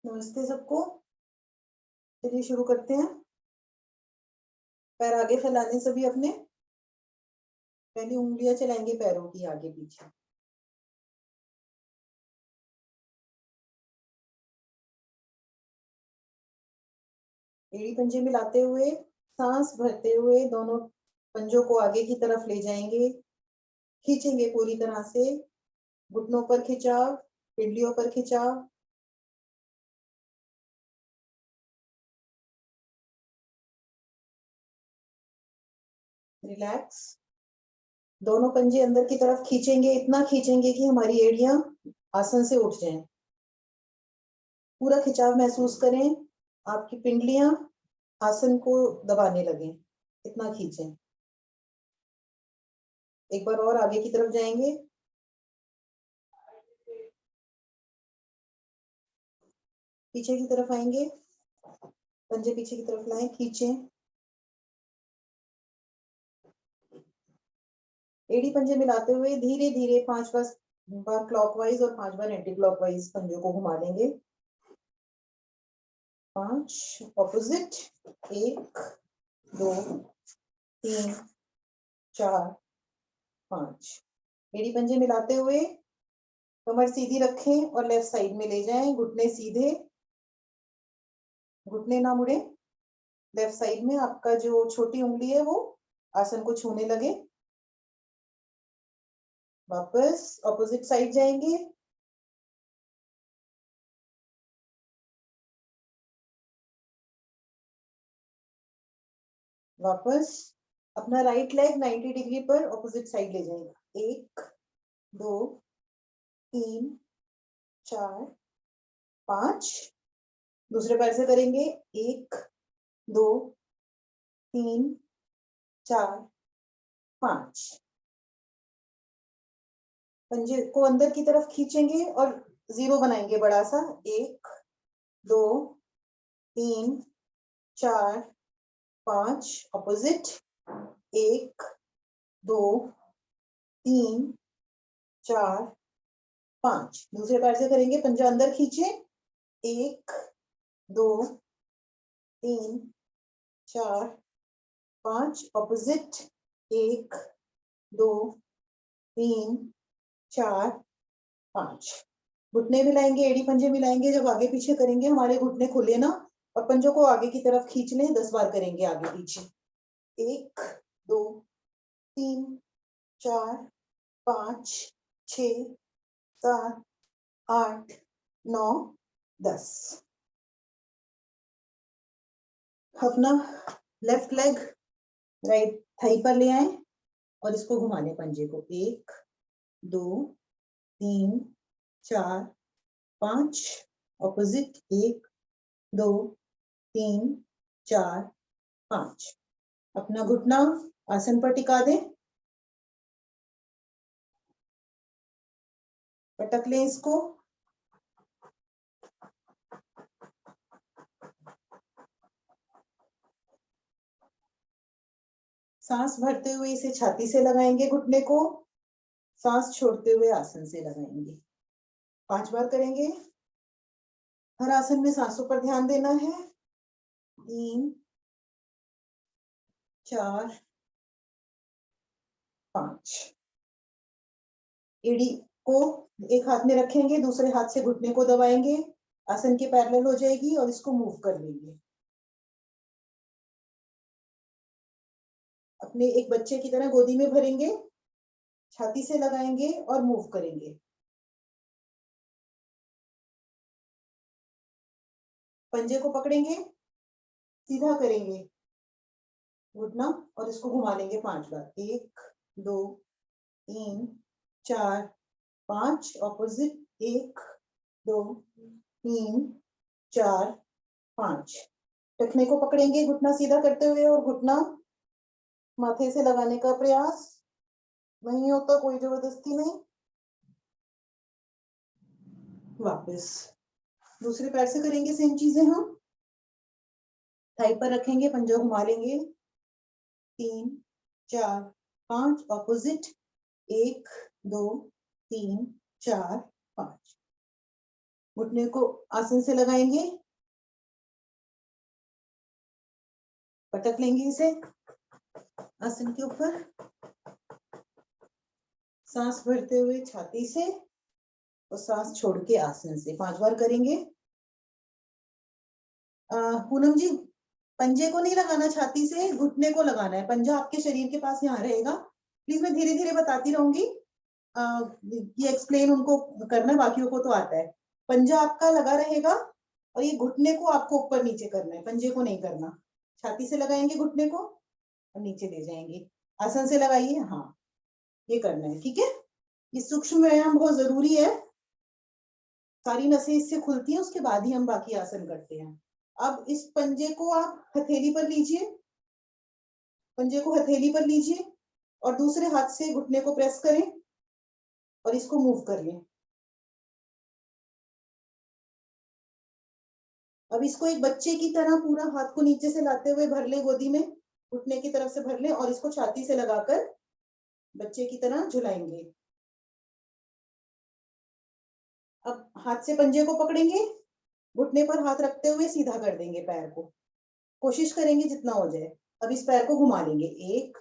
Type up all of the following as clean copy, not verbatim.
नमस्ते सबको। चलिए शुरू करते हैं। पैर आगे फैलाने सभी अपने। पहली उंगलियां चलाएंगे पैरों की आगे पीछे। एड़ी पंजे मिलाते हुए सांस भरते हुए दोनों पंजों को आगे की तरफ ले जाएंगे। खींचेंगे पूरी तरह से। घुटनों पर खिंचाव, पिंडलियों पर खिंचाव। रिलैक्स। दोनों पंजे अंदर की तरफ खींचेंगे, इतना खींचेंगे कि हमारी एड़ियां आसन से उठ जाएं। पूरा खिंचाव महसूस करें। आपकी पिंडलियां आसन को दबाने लगें। इतना खींचें। एक बार और आगे की तरफ जाएंगे। पीछे की तरफ आएंगे। पंजे पीछे की तरफ लाएं, खींचें। एड़ी पंजे मिलाते हुए धीरे धीरे 5 बार क्लॉकवाइज और 5 बार एंटी क्लॉकवाइज पंजों को घुमा लेंगे। 5 ऑपोजिट। 1 2 3 4 5। एड़ी पंजे मिलाते हुए कमर सीधी रखें और लेफ्ट साइड में ले जाएं। घुटने सीधे, घुटने ना मुड़े। लेफ्ट साइड में आपका जो छोटी उंगली है वो आसन को छूने लगे। वापस ऑपोजिट साइड जाएंगे। वापस अपना राइट लेग 90 डिग्री पर ऑपोजिट साइड ले जाएगा। 1 2 3 4 5। दूसरे पैर से करेंगे। 1 2 3 4 5। पंजे को अंदर की तरफ खींचेंगे और 0 बनाएंगे बड़ा सा। 1 2 3 4 5 ऑपोजिट। 1 2 3 4 5। दूसरे पैर से करेंगे। पंजा अंदर खींचे। 1 2 3 4 5 ऑपोजिट। 1 2 3 4 5। घुटने मिलाएंगे, एड़ी पंजे मिलाएंगे। जब आगे पीछे करेंगे हमारे घुटने खुले ना, और पंजों को आगे की तरफ खींच लें। 10 बार करेंगे आगे पीछे। 1 2 3 4 5 6 7 8 9 10। अपना लेफ्ट लेग राइट थाई पर ले आए और इसको घुमा लें पंजे को। 1 2 3 4 5 ऑपोजिट। 1 2 3 4 5। अपना घुटना आसन पर टिका दें। पटक लें इसको। सांस भरते हुए इसे छाती से लगाएंगे घुटने को। सांस छोड़ते हुए आसन से लगाएंगे। 5 बार करेंगे। हर आसन में सांसों पर ध्यान देना है। 3 4 5। एड़ी को एक हाथ में रखेंगे, दूसरे हाथ से घुटने को दबाएंगे। आसन के पैरेलल हो जाएगी और इसको मूव कर लेंगे। अपने एक बच्चे की तरह गोदी में भरेंगे, छाती से लगाएंगे और मूव करेंगे। पंजे को पकड़ेंगे, सीधा करेंगे घुटना और इसको घुमा लेंगे 5 बार। 1 2 3 4 5 ऑपोजिट। 1 2 3 4 5। टखने को पकड़ेंगे घुटना सीधा करते हुए और घुटना माथे से लगाने का प्रयास। नहीं होता कोई जबरदस्ती नहीं। वापस दूसरे पैर से करेंगे सेम चीजें हम। थाई पर रखेंगे, पंजा घुमा लेंगे। 3 4 5 ऑपोजिट। 1 2 3 4 5। घुटने को आसन से लगाएंगे, पटक लेंगे इसे आसन के ऊपर, सांस भरते हुए छाती से और सांस छोड़ के आसन से 5 बार करेंगे। पूनम जी, पंजे को नहीं लगाना छाती से, घुटने को लगाना है। पंजा आपके शरीर के पास यहाँ रहेगा। प्लीज मैं धीरे धीरे बताती रहूंगी, ये एक्सप्लेन उनको करना है, बाकियों को तो आता है। पंजा आपका लगा रहेगा और ये घुटने को आपको ऊपर नीचे करना है, पंजे को नहीं करना। छाती से लगाएंगे घुटने को और नीचे ले जाएंगे। आसन से लगाइए, हाँ ये करना है, ठीक है। ये सूक्ष्म व्यायाम बहुत जरूरी है, सारी नसें इससे खुलती हैं, उसके बाद ही हम बाकी आसन करते हैं। अब इस पंजे को आप हथेली पर लीजिए, पंजे को हथेली पर लीजिए और दूसरे हाथ से घुटने को प्रेस करें और इसको मूव कर लें। अब इसको एक बच्चे की तरह पूरा हाथ को नीचे से लाते हुए भर ले गोदी में, घुटने की तरफ से भर ले और इसको छाती से लगाकर बच्चे की तरह झुलाएंगे। अब हाथ से पंजे को पकड़ेंगे, घुटने पर हाथ रखते हुए सीधा कर देंगे पैर को, कोशिश करेंगे जितना हो जाए। अब इस पैर को घुमा लेंगे, 1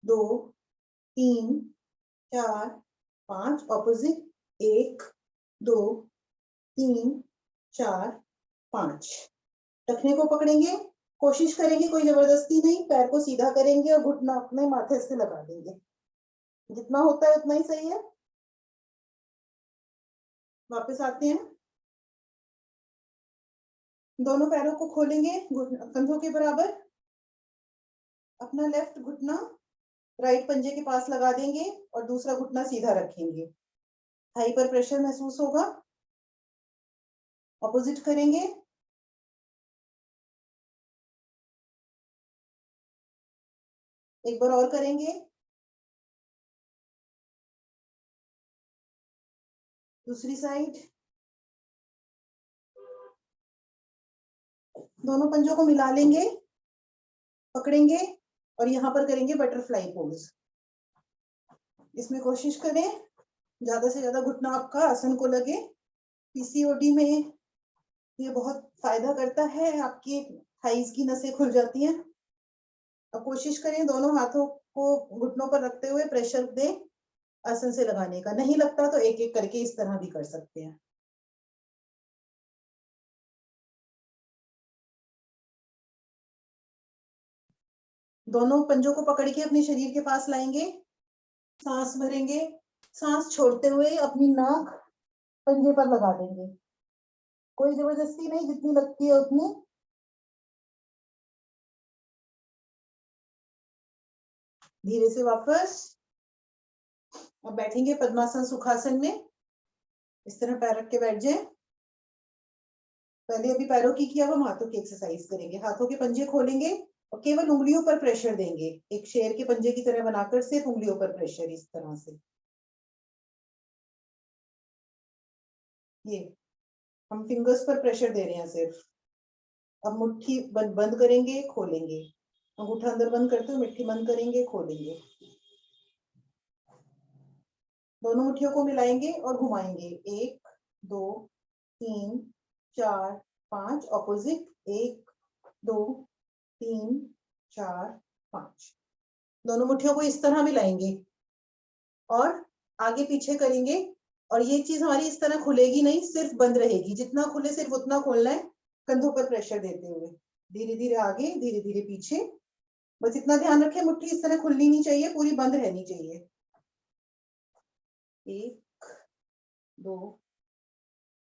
2 3 4 5, ऑपोजिट, 1 2 3 4 5। टखने को पकड़ेंगे, कोशिश करेंगे कोई जबरदस्ती नहीं, पैर को सीधा करेंगे और घुटना अपने माथे से लगा देंगे। जितना होता है उतना ही सही है। वापस आते हैं, दोनों पैरों को खोलेंगे कंधों के बराबर, अपना लेफ्ट घुटना राइट पंजे के पास लगा देंगे और दूसरा घुटना सीधा रखेंगे। थाई पर प्रेशर महसूस होगा। ऑपोजिट करेंगे, एक बार और करेंगे, दूसरी साइड। दोनों पंजों को मिला लेंगे, पकड़ेंगे और यहाँ पर करेंगे बटरफ्लाई पोज। इसमें कोशिश करें ज्यादा से ज्यादा घुटना आपका आसन को लगे। पीसीओडी में ये बहुत फायदा करता है, आपकी थाइस की नसें खुल जाती हैं। अब कोशिश करें दोनों हाथों को घुटनों पर रखते हुए प्रेशर दें आसन से लगाने का। नहीं लगता तो एक एक करके इस तरह भी कर सकते हैं। दोनों पंजों को पकड़ के अपने शरीर के पास लाएंगे, सांस भरेंगे, सांस छोड़ते हुए अपनी नाक पंजे पर लगा देंगे। कोई जबरदस्ती नहीं, जितनी लगती है उतनी। धीरे से वापस। अब बैठेंगे पद्मासन सुखासन में, इस तरह पैर रख के बैठ जाए। पहले अभी पैरों की किया, अब हम हाथों की एक्सरसाइज करेंगे। हाथों के पंजे खोलेंगे और केवल उंगलियों पर प्रेशर देंगे, एक शेर के पंजे की तरह बनाकर सिर्फ उंगलियों पर प्रेशर, इस तरह से। ये हम फिंगर्स पर प्रेशर दे रहे हैं सिर्फ। अब मुट्ठी बंद करेंगे, खोलेंगे, अंगूठा अंदर बंद करते हुए मुट्ठी बंद करेंगे, खोलेंगे। दोनों मुट्ठियों को मिलाएंगे और घुमाएंगे, 1 2 3 4 5, ऑपोजिट, 1 2 3 4 5। दोनों मुट्ठियों को इस तरह मिलाएंगे और आगे पीछे करेंगे। और ये चीज हमारी इस तरह खुलेगी नहीं, सिर्फ बंद रहेगी। जितना खुले सिर्फ उतना खोलना है, कंधों पर प्रेशर देते हुए। धीरे धीरे आगे, धीरे धीरे पीछे। बस इतना ध्यान रखें, मुट्ठी इस तरह खुलनी नहीं चाहिए, पूरी बंद रहनी चाहिए। 1 2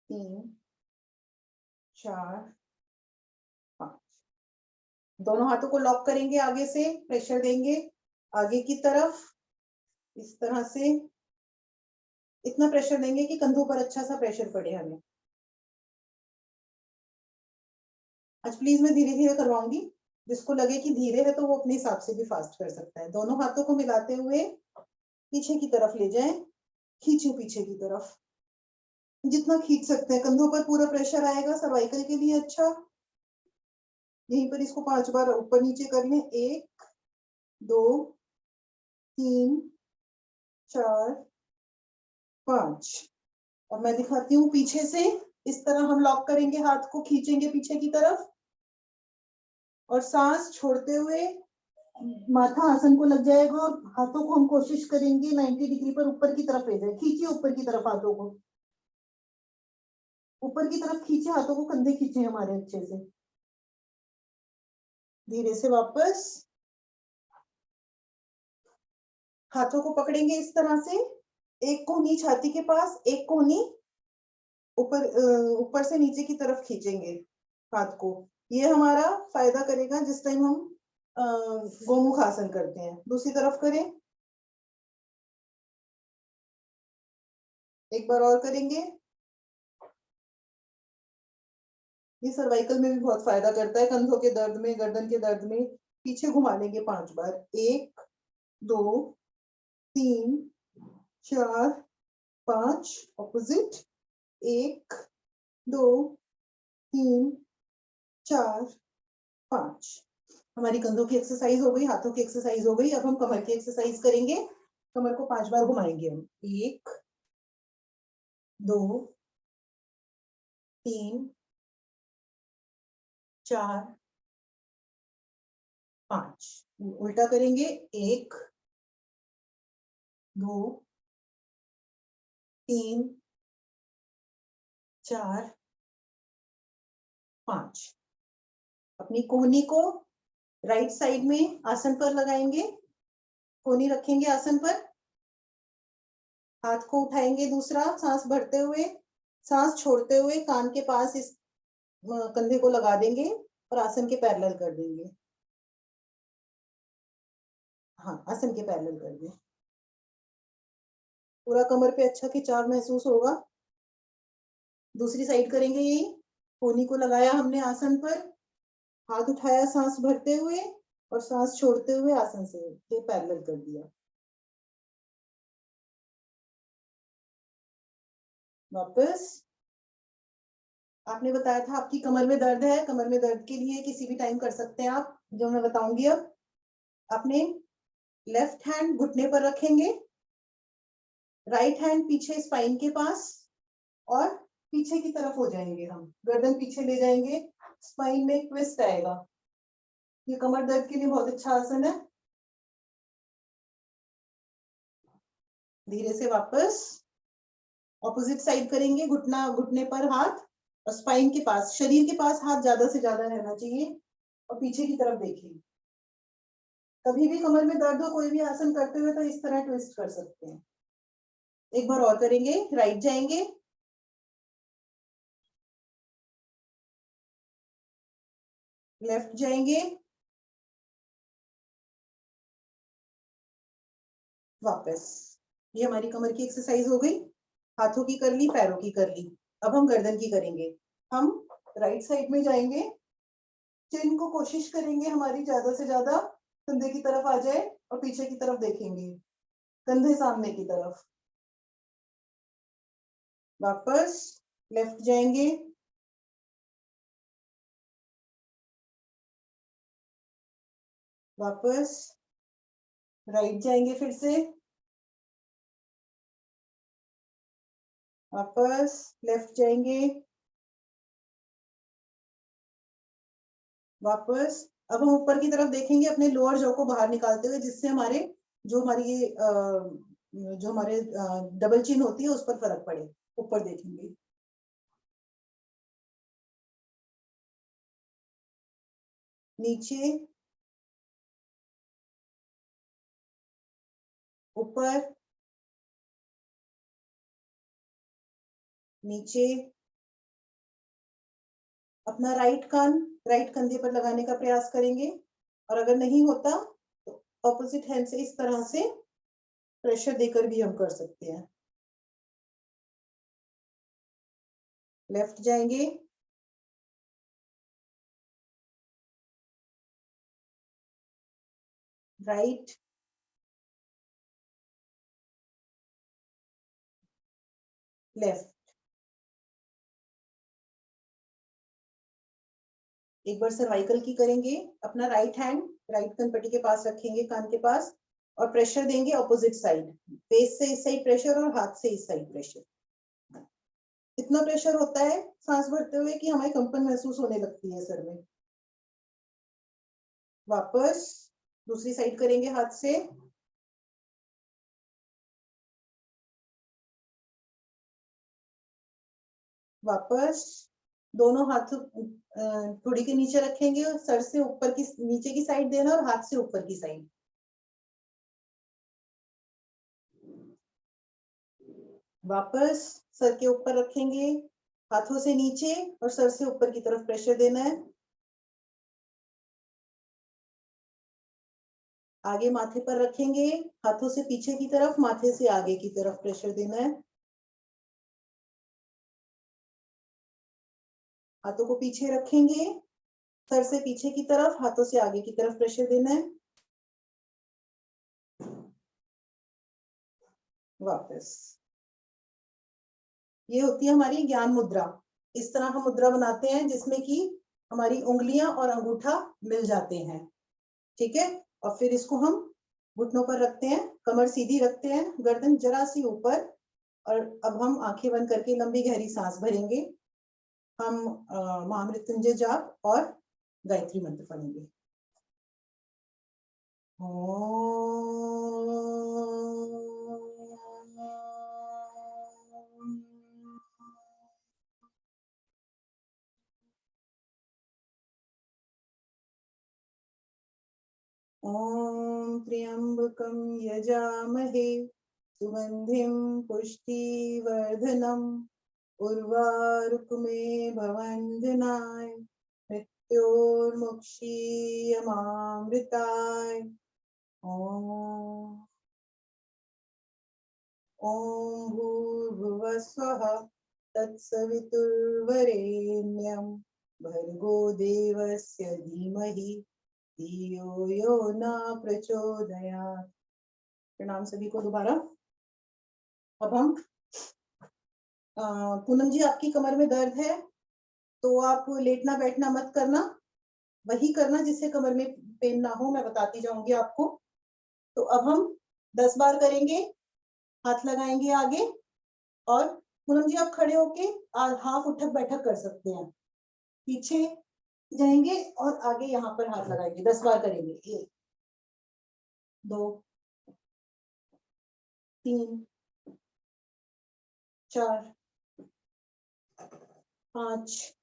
3 4 5। दोनों हाथों को लॉक करेंगे, आगे से प्रेशर देंगे आगे की तरफ, इस तरह से। इतना प्रेशर देंगे कि कंधों पर अच्छा सा प्रेशर पड़े हमें। आज प्लीज मैं धीरे धीरे करवाऊंगी, जिसको लगे कि धीरे है तो वो अपने हिसाब से भी फास्ट कर सकता है। दोनों हाथों को मिलाते हुए पीछे की तरफ ले जाएं, खींचे पीछे की तरफ, जितना खींच सकते हैं। कंधों पर पूरा प्रेशर आएगा, सर्वाइकल के लिए अच्छा। यहीं पर इसको 5 बार ऊपर नीचे कर लें, 1 2 3 4 5। और मैं दिखाती हूँ पीछे से, इस तरह हम लॉक करेंगे, हाथ को खींचेंगे पीछे की तरफ और सांस छोड़ते हुए माथा आसन को लग जाएगा और हाथों को हम कोशिश करेंगे 90 डिग्री पर ऊपर की तरफ ले जाए। खींचिए ऊपर की तरफ, हाथों को ऊपर की तरफ खींचे, हाथों को कंधे खींचे हमारे अच्छे से। धीरे से वापस हाथों को पकड़ेंगे इस तरह से, एक कोहनी छाती के पास, एक कोहनी ऊपर ऊपर से नीचे की तरफ खींचेंगे हाथ को। ये हमारा फायदा करेगा जिस टाइम हम गोमुख आसन करते हैं। दूसरी तरफ करें, एक बार और करेंगे। ये सर्वाइकल में भी बहुत फायदा करता है, कंधों के दर्द में, गर्दन के दर्द में। पीछे घुमा लेंगे 5 बार, 1 2 3 4 5, ऑपोजिट, 1 2 3 4 5। हमारी कंधों की एक्सरसाइज हो गई, हाथों की एक्सरसाइज हो गई। अब हम कमर की एक्सरसाइज करेंगे। कमर को 5 बार घुमाएंगे हम, 1 2 3 4 5। उल्टा करेंगे, 1 2 3 4 5। अपनी कोहनी को राइट साइड में आसन पर लगाएंगे, कोहनी रखेंगे आसन पर, हाथ को उठाएंगे दूसरा, सांस भरते हुए, सांस छोड़ते हुए कान के पास इस कंधे को लगा देंगे और आसन के पैरेलल कर देंगे। हाँ, आसन के पैरेलल कर दें। पूरा कमर पे अच्छा खिंचाव महसूस होगा। दूसरी साइड करेंगे यही, कोहनी को लगाया हमने आसन पर, हाथ उठाया सांस भरते हुए और सांस छोड़ते हुए आसन से ये पैरेलल कर दिया। वापस, आपने बताया था आपकी कमर में दर्द है, कमर में दर्द के लिए किसी भी टाइम कर सकते हैं आप, जो मैं बताऊंगी अब। अपने लेफ्ट हैंड घुटने पर रखेंगे, राइट हैंड पीछे स्पाइन के पास और पीछे की तरफ हो जाएंगे हम, गर्दन पीछे ले जाएंगे, स्पाइन में एक ट्विस्ट आएगा। ये कमर दर्द के लिए बहुत अच्छा आसन है। धीरे से वापस ऑपोजिट साइड करेंगे, घुटना घुटने पर हाथ और स्पाइन के पास, शरीर के पास हाथ ज्यादा से ज्यादा रहना चाहिए और पीछे की तरफ देखिए। कभी भी कमर में दर्द हो, कोई भी आसन करते हुए, तो इस तरह ट्विस्ट कर सकते हैं। एक बार और करेंगे, राइट जाएंगे, लेफ्ट जाएंगे, वापस। ये हमारी कमर की एक्सरसाइज हो गई, हाथों की कर ली, पैरों की कर ली। अब हम गर्दन की करेंगे। हम राइट साइड में जाएंगे, चिन को कोशिश करेंगे हमारी ज्यादा से ज्यादा कंधे की तरफ आ जाए और पीछे की तरफ देखेंगे, कंधे सामने की तरफ। वापस लेफ्ट जाएंगे, वापस राइट जाएंगे, फिर से वापस लेफ्ट जाएंगे, वापस। अब हम ऊपर की तरफ देखेंगे अपने लोअर जॉ को बाहर निकालते हुए, जिससे हमारे जो हमारी ये जो हमारे डबल चिन होती है उस पर फर्क पड़े। ऊपर देखेंगे, नीचे, ऊपर, नीचे। अपना राइट कान राइट कंधे पर लगाने का प्रयास करेंगे और अगर नहीं होता तो ऑपोजिट हैंड से इस तरह से प्रेशर देकर भी हम कर सकते हैं। लेफ्ट जाएंगे, राइट, लेफ्ट। एक बार सर्वाइकल की करेंगे। अपना राइट हैंड राइट कनपट्टी के पास रखेंगे, कान के पास, और प्रेशर देंगे ऑपोजिट साइड, फेस से इस साइड प्रेशर और हाथ से इस साइड प्रेशर। इतना उतना प्रेशर होता है सांस भरते हुए कि हमें कंपन महसूस होने लगती है सर में। वापस दूसरी साइड करेंगे हाथ से। वापस दोनों हाथ थोड़ी के नीचे रखेंगे और सर से ऊपर की नीचे की साइड देना और हाथ से ऊपर की साइड। वापस सर के ऊपर रखेंगे, हाथों से नीचे और सर से ऊपर की तरफ प्रेशर देना है। आगे माथे पर रखेंगे, हाथों से पीछे की तरफ, माथे से आगे की तरफ प्रेशर देना है। हाथों को पीछे रखेंगे, सर से पीछे की तरफ, हाथों से आगे की तरफ प्रेशर देना है। वापस। ये होती है हमारी ज्ञान मुद्रा। इस तरह हम मुद्रा बनाते हैं जिसमें कि हमारी उंगलियां और अंगूठा मिल जाते हैं। ठीक है, और फिर इसको हम घुटनों पर रखते हैं, कमर सीधी रखते हैं, गर्दन जरा सी ऊपर, और अब हम आंखें बंद करके लंबी गहरी सांस भरेंगे। हम महामृत्युंजय जाप और गायत्री मंत्र पढ़ेंगे। ओम त्र्यंबकं यजामहे सुगंधिं पुष्टिवर्धनम् उर्वारुकमेव वन्दनाय मृत्योर्मुक्षीयमामृताय। ओम भूर्भुवस्वः तत्सवितुर्वरेण्यं भर्गो देवस्य धीमहि धियो यो न प्रचोदयात्। प्रणाम सभी को दोबारा। अब हम पूनम जी, आपकी कमर में दर्द है तो आप लेटना बैठना मत करना, वही करना जिससे कमर में पेन ना हो। मैं बताती जाऊंगी आपको। तो अब हम 10 बार करेंगे, हाथ लगाएंगे आगे, और पूनम जी आप खड़े होके हाफ उठक बैठक कर सकते हैं। पीछे जाएंगे और आगे यहाँ पर हाथ लगाएंगे। 10 बार करेंगे। 1 2 3 4 5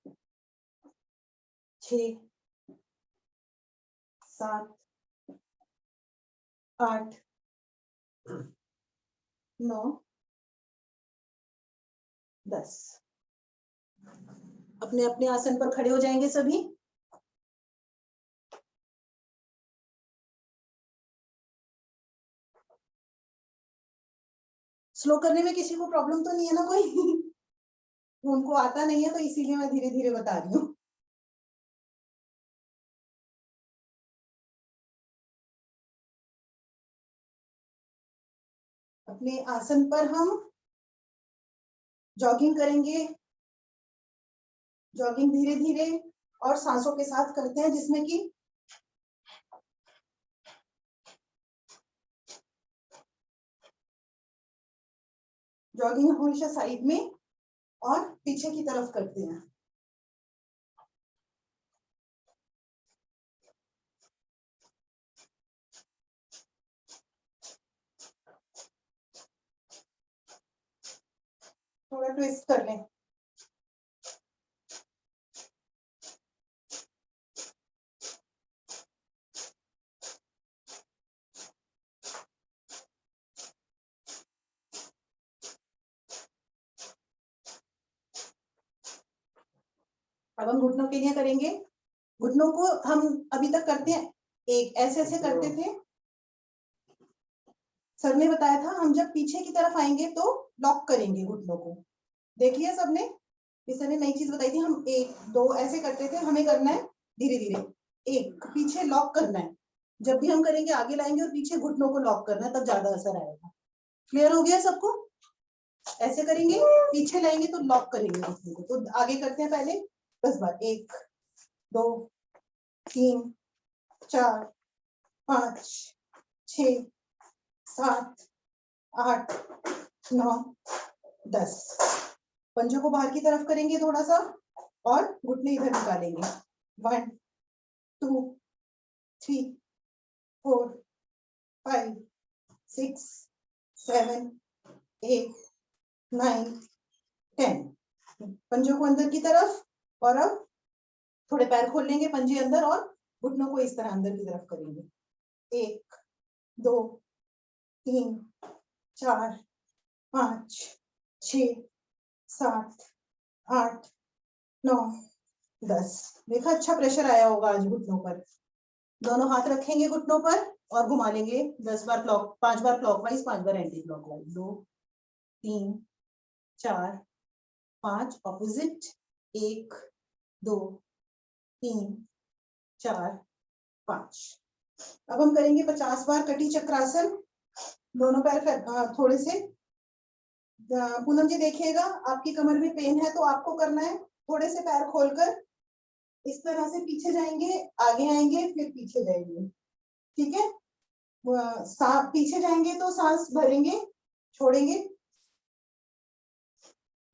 6 7 8 9 10। अपने अपने आसन पर खड़े हो जाएंगे सभी। स्लो करने में किसी को प्रॉब्लम तो नहीं है ना कोई? उनको आता नहीं है तो इसीलिए मैं धीरे धीरे बता रही हूँ। अपने आसन पर हम जॉगिंग करेंगे। जॉगिंग धीरे धीरे और सांसों के साथ करते हैं, जिसमें कि जॉगिंग हमेशा साइड में और पीछे की तरफ करते हैं। थोड़ा ट्विस्ट कर लें। अब हम घुटनों के लिए करेंगे। घुटनों को हम अभी तक करते हैं, एक ऐसे ऐसे करते थे। सर ने बताया था हम जब पीछे की तरफ आएंगे तो लॉक करेंगे घुटनों को। देखिए सबने, सर ने नई चीज बताई थी। हम 1 2 ऐसे करते थे, हमें करना है धीरे धीरे। एक पीछे लॉक करना है। जब भी हम करेंगे आगे लाएंगे और पीछे घुटनों को लॉक करना है, तब ज्यादा असर आएगा। क्लियर हो गया सबको? ऐसे करेंगे, पीछे लाएंगे तो लॉक करेंगे घुटनों को। तो आगे करते हैं पहले 10 बार। 1 2 3 4 5 6 7 8 9 10। पंजों को बाहर की तरफ करेंगे थोड़ा सा और घुटने इधर निकालेंगे। 1 2 3 4 5 6 7 8 9 10। पंजों को अंदर की तरफ और अब थोड़े पैर खोल लेंगे पंजे अंदर और घुटनों को इस तरह अंदर की तरफ करेंगे। 1 2 3 4 5 6 7 8 9 10। देखा अच्छा प्रेशर आया होगा आज घुटनों पर। दोनों हाथ रखेंगे घुटनों पर और घुमा लेंगे 10 बार 5 बार क्लॉकवाइज 5 बार एंटी क्लॉकवाइज। 2 3 4 5 ऑपोजिट। 1 2 3 4 5। अब हम करेंगे 50 बार कटी चक्रासन। दोनों पैर थोड़े से पूनम जी देखिएगा, आपकी कमर में पेन है तो आपको करना है थोड़े से पैर खोलकर इस तरह से पीछे जाएंगे, आगे आएंगे, फिर पीछे जाएंगे। ठीक है, पीछे जाएंगे तो सांस भरेंगे, छोड़ेंगे,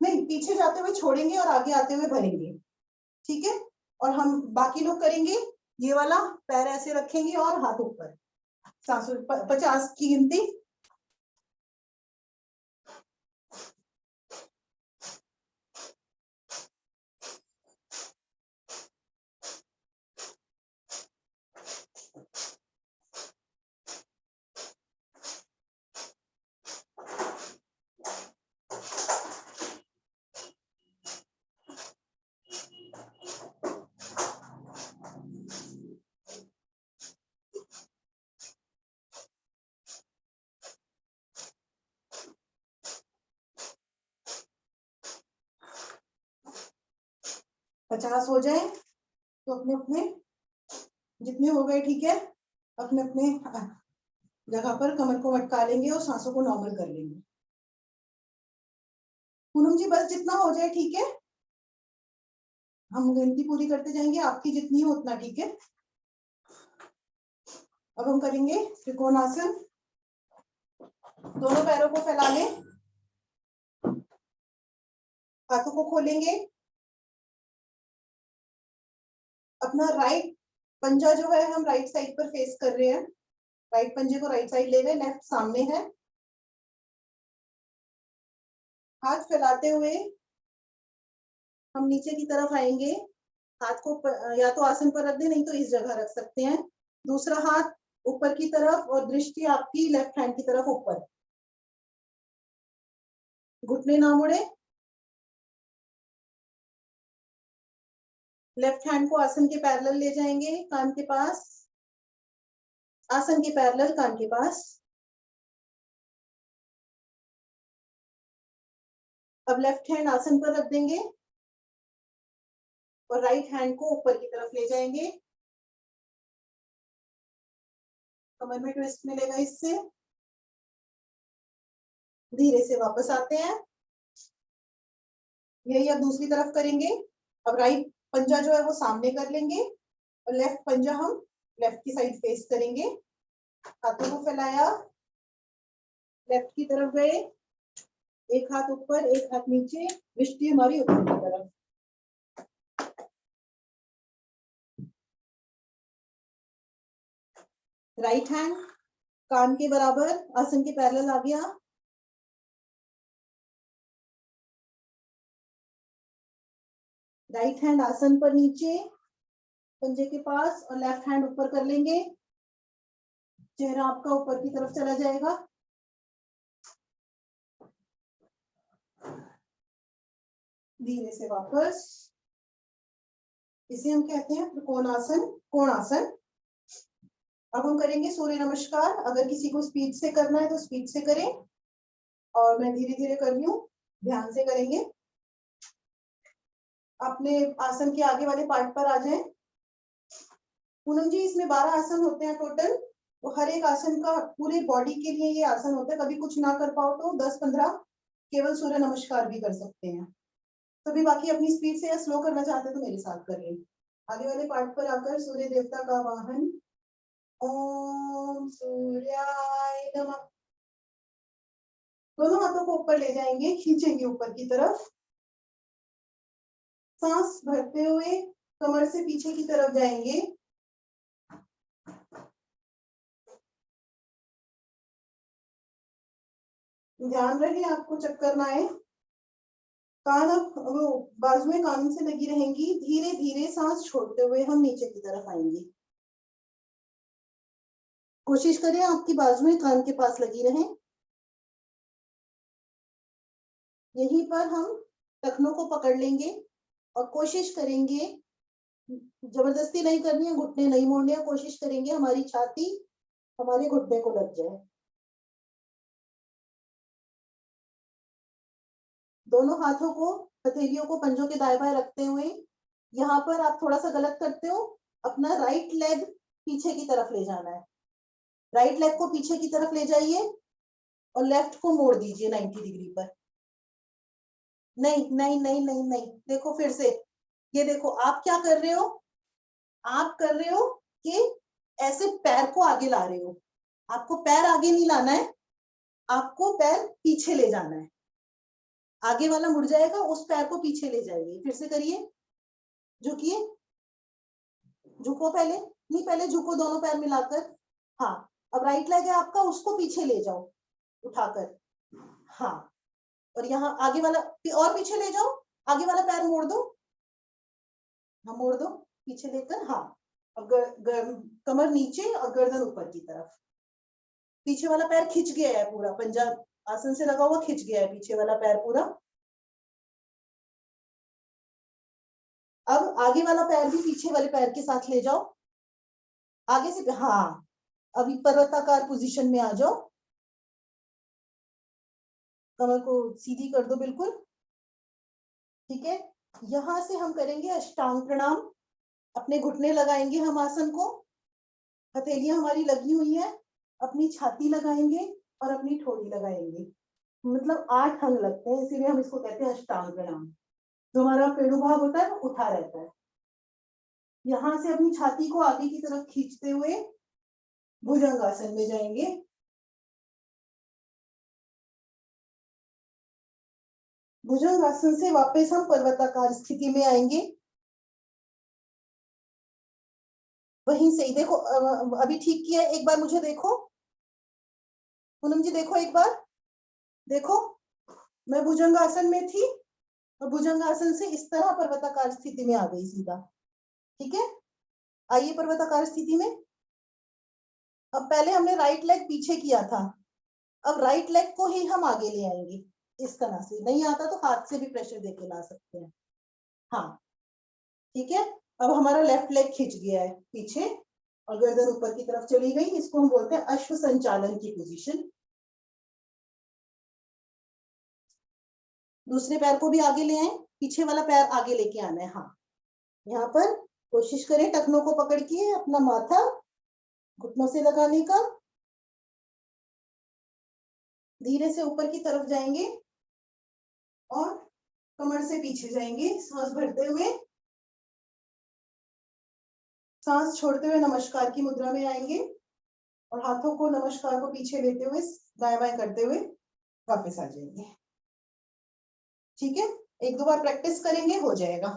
नहीं पीछे जाते हुए छोड़ेंगे और आगे आते हुए भरेंगे। ठीक है, और हम बाकी लोग करेंगे ये वाला, पैर ऐसे रखेंगे और हाथ ऊपर। सांसों 50 की गिनती। पचास हो जाए तो अपने अपने जितने हो गए, ठीक है, अपने अपने जगह पर कमर को मटका लेंगे और सांसों को नॉर्मल कर लेंगे। पूनम जी बस जितना हो जाए, ठीक है, हम गिनती पूरी करते जाएंगे, आपकी जितनी हो उतना ठीक है। अब हम करेंगे त्रिकोणासन। दोनों पैरों को फैला लें, हाथों को खोलेंगे, अपना राइट पंजा जो है हम राइट साइड पर फेस कर रहे हैं, राइट पंजे को राइट साइड ले गए, लेफ्ट सामने है। हाथ फैलाते हुए हम नीचे की तरफ आएंगे, हाथ को या तो आसन पर रख दें, नहीं तो इस जगह रख सकते हैं। दूसरा हाथ ऊपर की तरफ और दृष्टि आपकी लेफ्ट हैंड की तरफ ऊपर, घुटने ना मुड़े। लेफ्ट हैंड को आसन के पैरेलल ले जाएंगे, कान के पास, आसन के पैरेलल कान के पास। अब लेफ्ट हैंड आसन पर रख देंगे और राइट हैंड को ऊपर की तरफ ले जाएंगे, कमर में ट्विस्ट मिलेगा इससे। धीरे से वापस आते हैं, यही अब दूसरी तरफ करेंगे। अब राइट पंजा जो है वो सामने कर लेंगे और लेफ्ट पंजा हम लेफ्ट की साइड फेस करेंगे। हाथों को फैलाया, लेफ्ट की तरफ गए, एक हाथ ऊपर एक हाथ नीचे, दृष्टि हमारी ऊपर की तरफ। राइट हैंड कान के बराबर आसन के पैरेलल आ गया। राइट हैंड आसन पर नीचे पंजे के पास और लेफ्ट हैंड ऊपर कर लेंगे, चेहरा आपका ऊपर की तरफ चला जाएगा। धीरे से वापस, इसे हम कहते हैं त्रिकोणासन, कोणासन। अब हम करेंगे सूर्य नमस्कार। अगर किसी को स्पीड से करना है तो स्पीड से करें, और मैं धीरे धीरे कर रही हूँ, ध्यान से करेंगे। अपने आसन के आगे वाले पार्ट पर आ जाएं। पूनम जी इसमें 12 आसन होते हैं टोटल, तो हर एक आसन का पूरे बॉडी के लिए ये आसन होता है। कभी कुछ ना कर पाओ तो 10-15 केवल सूर्य नमस्कार भी कर सकते हैं। तभी बाकी अपनी स्पीड से या स्लो करना चाहते तो मेरे साथ कर लें। आगे वाले पार्ट पर आकर सूर्य देवता का वाहन, ओम सूर्याय नमः। दोनों हाथों को ऊपर ले जाएंगे, खींचेंगे ऊपर की तरफ, सांस भरते हुए कमर से पीछे की तरफ जाएंगे। ध्यान रहे आपको चक्कर ना आए। कान अब वो बाजू में कान से लगी रहेंगी। धीरे धीरे सांस छोड़ते हुए हम नीचे की तरफ आएंगे। कोशिश करें आपकी बाजुएं कान के पास लगी रहें। यहीं पर हम टखनों को पकड़ लेंगे और कोशिश करेंगे, जबरदस्ती नहीं करनी है, घुटने नहीं मोड़ने हैं, कोशिश करेंगे हमारी छाती हमारे घुटने को लग जाए। दोनों हाथों को, हथेलियों को पंजों के दाएं बाएं रखते हुए, यहाँ पर आप थोड़ा सा गलत करते हो, अपना राइट लेग पीछे की तरफ ले जाना है। राइट लेग को पीछे की तरफ ले जाइए और लेफ्ट को मोड़ दीजिए 90 डिग्री पर। नहीं नहीं नहीं नहीं नहीं, देखो फिर से, ये देखो आप क्या कर रहे हो, आप कर रहे हो कि ऐसे पैर को आगे ला रहे हो। आपको पैर आगे नहीं लाना है, आपको पैर पीछे ले जाना है। आगे वाला मुड़ जाएगा, उस पैर को पीछे ले जाइए। फिर से करिए, झुकिए, झुको पहले, नहीं पहले झुको दोनों पैर मिलाकर। हाँ, अब राइट लेग है आपका, उसको पीछे ले जाओ उठाकर। हाँ, और यहाँ आगे वाला और पीछे ले जाओ, आगे वाला पैर मोड़ दो। हाँ मोड़ दो पीछे लेकर। हाँ, अब कमर नीचे और गर्दन ऊपर की तरफ। पीछे वाला पैर खिंच गया है पूरा, पंजा आसन से लगा हुआ खिंच गया है पीछे वाला पैर पूरा। अब आगे वाला पैर भी पीछे वाले पैर के साथ ले जाओ, आगे से। हाँ, अभी पर्वताकार पोजीशन में आ जाओ, कमर को सीधी कर दो बिल्कुल। ठीक है, यहां से हम करेंगे अष्टांग प्रणाम। अपने घुटने लगाएंगे हम आसन को, हथेलियां हमारी लगी हुई है, अपनी छाती लगाएंगे और अपनी ठोड़ी लगाएंगे। मतलब 8 अंग लगते हैं, इसीलिए हम इसको कहते हैं अष्टांग प्रणाम। जो हमारा पेड़ू भाग होता है वो उठा रहता है। यहां से अपनी छाती को आगे की तरफ खींचते हुए भुजंगासन में जाएंगे। भुजंगासन से वापस हम पर्वताकार स्थिति में आएंगे। वहीं से देखो, अभी ठीक किया, एक बार मुझे देखो पूनम जी, देखो एक बार देखो, मैं भुजंगासन में थी और भुजंगासन से इस तरह पर्वताकार स्थिति में आ गई सीधा। ठीक है, आइए पर्वताकार स्थिति में। अब पहले हमने राइट लेग पीछे किया था, अब राइट लेग को ही हम आगे ले आएंगे इस तरह से। नहीं आता तो हाथ से भी प्रेशर देके ला सकते हैं। हाँ ठीक है, अब हमारा लेफ्ट लेग खिंच गया है पीछे और गर्दन ऊपर की तरफ चली गई। इसको हम बोलते हैं अश्व संचालन की पोजीशन। दूसरे पैर को भी आगे ले आए, पीछे वाला पैर आगे लेके आना है। हाँ, यहाँ पर कोशिश करें टखनों को पकड़ के अपना माथा घुटनों से लगाने का। धीरे से ऊपर की तरफ जाएंगे और कमर से पीछे जाएंगे, सांस भरते हुए, सांस छोड़ते हुए नमस्कार की मुद्रा में आएंगे और हाथों को नमस्कार को पीछे लेते हुए दाएं बाएं करते हुए वापस आ जाएंगे। ठीक है, 1-2 बार प्रैक्टिस करेंगे, हो जाएगा।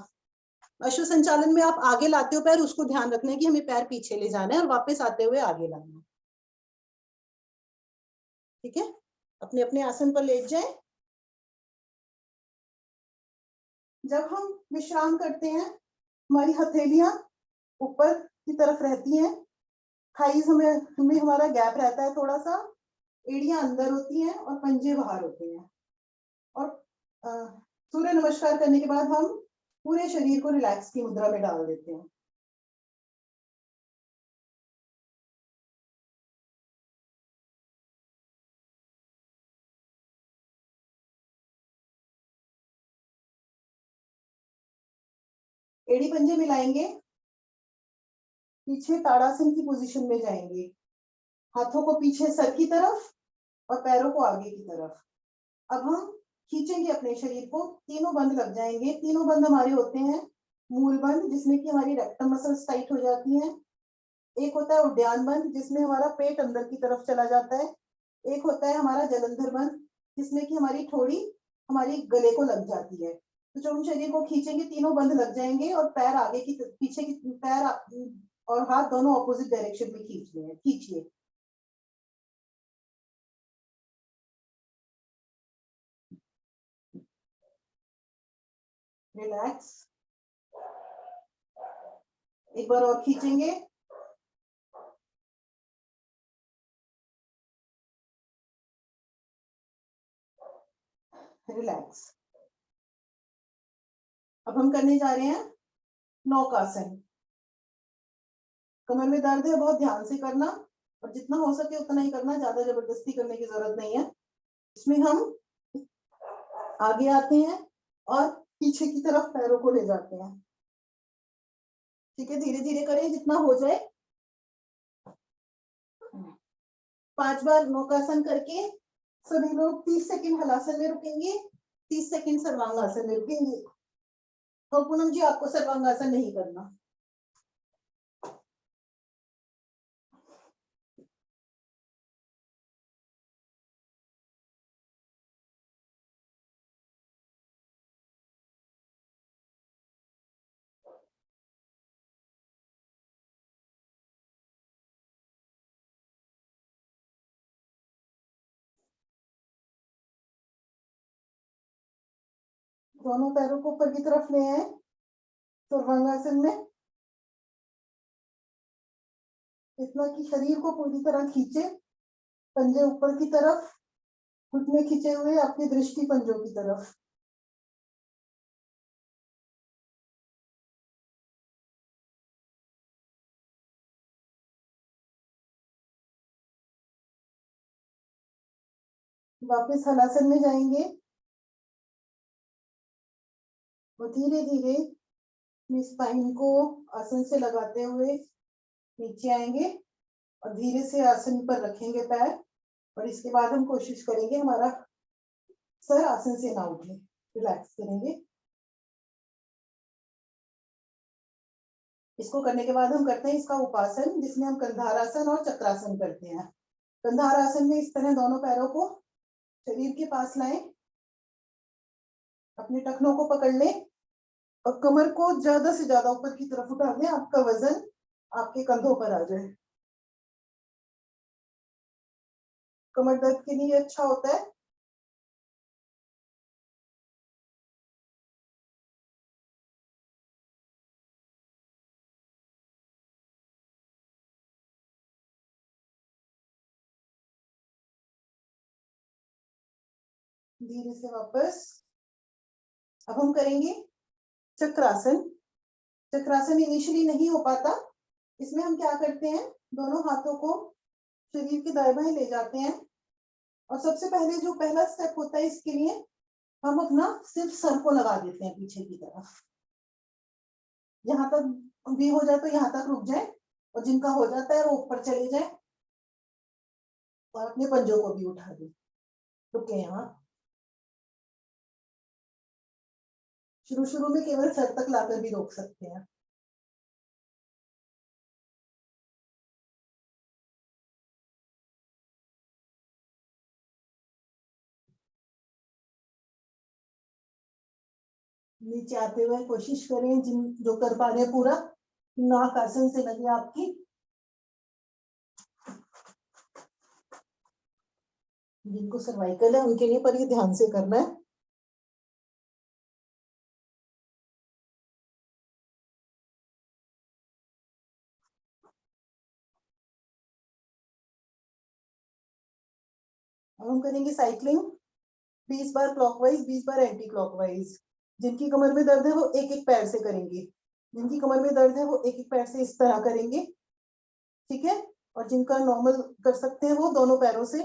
अश्व संचालन में आप आगे लाते हो पैर, उसको ध्यान रखना है कि हमें पैर पीछे ले जाना है और वापस आते हुए आगे लाना है। ठीक है, अपने अपने आसन पर लेट जाएं। जब हम विश्राम करते हैं, हमारी हथेलियां ऊपर की तरफ रहती हैं, थाइज हमें हमारा गैप रहता है थोड़ा सा, एड़ियां अंदर होती हैं और पंजे बाहर होते हैं। और सूर्य नमस्कार करने के बाद हम पूरे शरीर को रिलैक्स की मुद्रा में डाल देते हैं। एड़ी पंजे मिलाएंगे, पीछे ताड़ासन की पोजीशन में जाएंगे, हाथों को पीछे सर की तरफ और पैरों को आगे की तरफ। अब हम खींचेंगे अपने शरीर को, तीनों बंद लग जाएंगे। तीनों बंद हमारे होते हैं मूल बंद, जिसमें कि हमारी रेक्टम मसल्स टाइट हो जाती हैं। एक होता है उद्यान बंद, जिसमें हमारा पेट अंदर की तरफ चला जाता है। एक होता है हमारा जलंधर बंद, जिसमें कि हमारी थोड़ी हमारी गले को लग जाती है। तो जब हम शरीर को खींचेंगे तीनों बंद लग जाएंगे और पैर आगे की पीछे की पैर और हाथ दोनों ऑपोजिट डायरेक्शन में खींचने हैं। खींचिए। रिलैक्स। एक बार और खींचेंगे। रिलैक्स। अब हम करने जा रहे हैं नौकासन। कमर में दर्द है बहुत ध्यान से करना और जितना हो सके उतना ही करना, ज्यादा जबरदस्ती करने की जरूरत नहीं है। इसमें हम आगे आते हैं और पीछे की तरफ पैरों को ले जाते हैं। ठीक है, धीरे धीरे करें जितना हो जाए। 5 बार नौकासन करके सभी लोग 30 सेकंड हलासन में रुकेंगे, 30 सेकंड सर्वांगासन में रुकेंगे। और पूनम जी आपको सर्वांगासन नहीं करना। दोनों पैरों को ऊपर की तरफ ले आए सर्वांगासन में, इतना कि शरीर को पूरी तरह खींचे। पंजे ऊपर की तरफ, घुटने खींचे हुए, आपकी दृष्टि पंजों की तरफ। वापस हलासन में जाएंगे और धीरे धीरे अपनी स्पाइन को आसन से लगाते हुए नीचे आएंगे और धीरे से आसन पर रखेंगे पैर। और इसके बाद हम कोशिश करेंगे हमारा सर आसन से ना उठे। रिलैक्स करेंगे। इसको करने के बाद हम करते हैं इसका उपासन, जिसमें हम कंधारासन और चक्रासन करते हैं। कंधारासन में इस तरह दोनों पैरों को शरीर के पास लाएं, अपने टखनों को पकड़ लें और कमर को ज्यादा से ज्यादा ऊपर की तरफ उठा दें, आपका वजन आपके कंधों पर आ जाए। कमर दर्द के लिए अच्छा होता है। धीरे से वापस। अब हम करेंगे चक्रासन। चक्रासन इनिशियली नहीं हो पाता, इसमें हम क्या करते हैं, दोनों हाथों को शरीर के दाएं बाएं ले जाते हैं और सबसे पहले जो पहला स्टेप होता है इसके लिए हम अपना सिर्फ सर को लगा देते हैं पीछे की तरफ। यहाँ तक भी हो जाए तो यहाँ तक रुक जाए और जिनका हो जाता है वो ऊपर चले जाए और अपने पंजों को भी उठा दें। रुके यहाँ। शुरू शुरू में केवल सर तक लाकर भी रोक सकते हैं। नीचे आते हुए कोशिश करें, जिन जो कर पा रहे हैं पूरा नाक आसन से लगे आपकी। जिनको सर्वाइकल है उनके लिए पर ये ध्यान से करना है। अब हम करेंगे साइक्लिंग 20 बार क्लॉकवाइज 20 बार एंटी क्लॉकवाइज। जिनकी कमर में दर्द है वो एक एक पैर से करेंगे, जिनकी कमर में दर्द है वो एक एक पैर से इस तरह करेंगे। ठीक है, और जिनका नॉर्मल कर सकते हैं वो दोनों पैरों से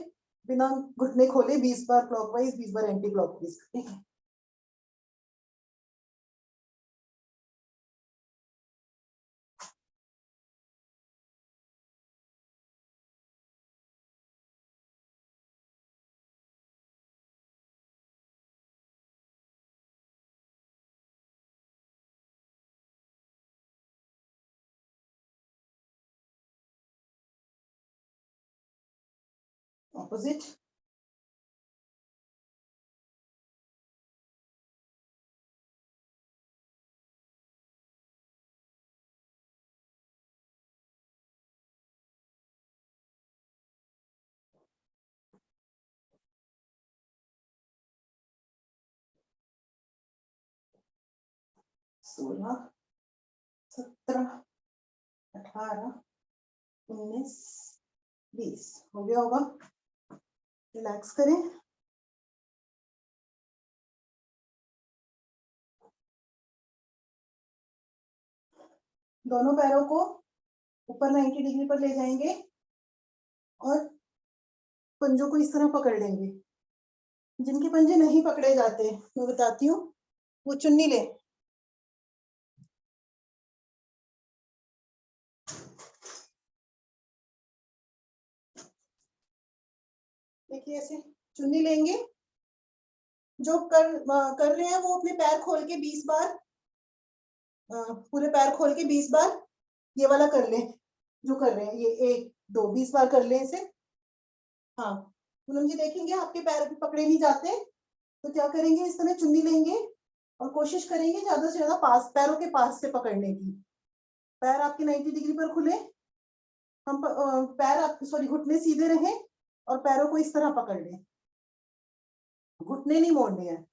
बिना घुटने खोले 20 बार क्लॉकवाइज 20 बार एंटी क्लॉकवाइज करेंगे। ऑपोजिट। 16, 17, 18, 19, 20 हो गया होगा। रिलैक्स करें। दोनों पैरों को ऊपर 90 डिग्री पर ले जाएंगे और पंजों को इस तरह पकड़ लेंगे। जिनके पंजे नहीं पकड़े जाते मैं बताती हूँ, वो चुन्नी ले। देखिए ऐसे चुन्नी लेंगे। जो कर रहे हैं वो अपने पैर खोल के 20 बार, पूरे पैर खोल के 20 बार ये वाला कर लें। जो कर रहे हैं ये 1 2 20 बार कर लें इसे। हाँ पूनम जी देखेंगे आपके पैर पकड़े नहीं जाते तो क्या करेंगे, इस तरह चुन्नी लेंगे और कोशिश करेंगे ज्यादा से ज्यादा पास, पैरों के पास से पकड़ने की। पैर आपके 90 डिग्री पर खुले, हम पैर आपके सॉरी घुटने सीधे रहें और पैरों को इस तरह पकड़ लें। घुटने नहीं मोड़ने हैं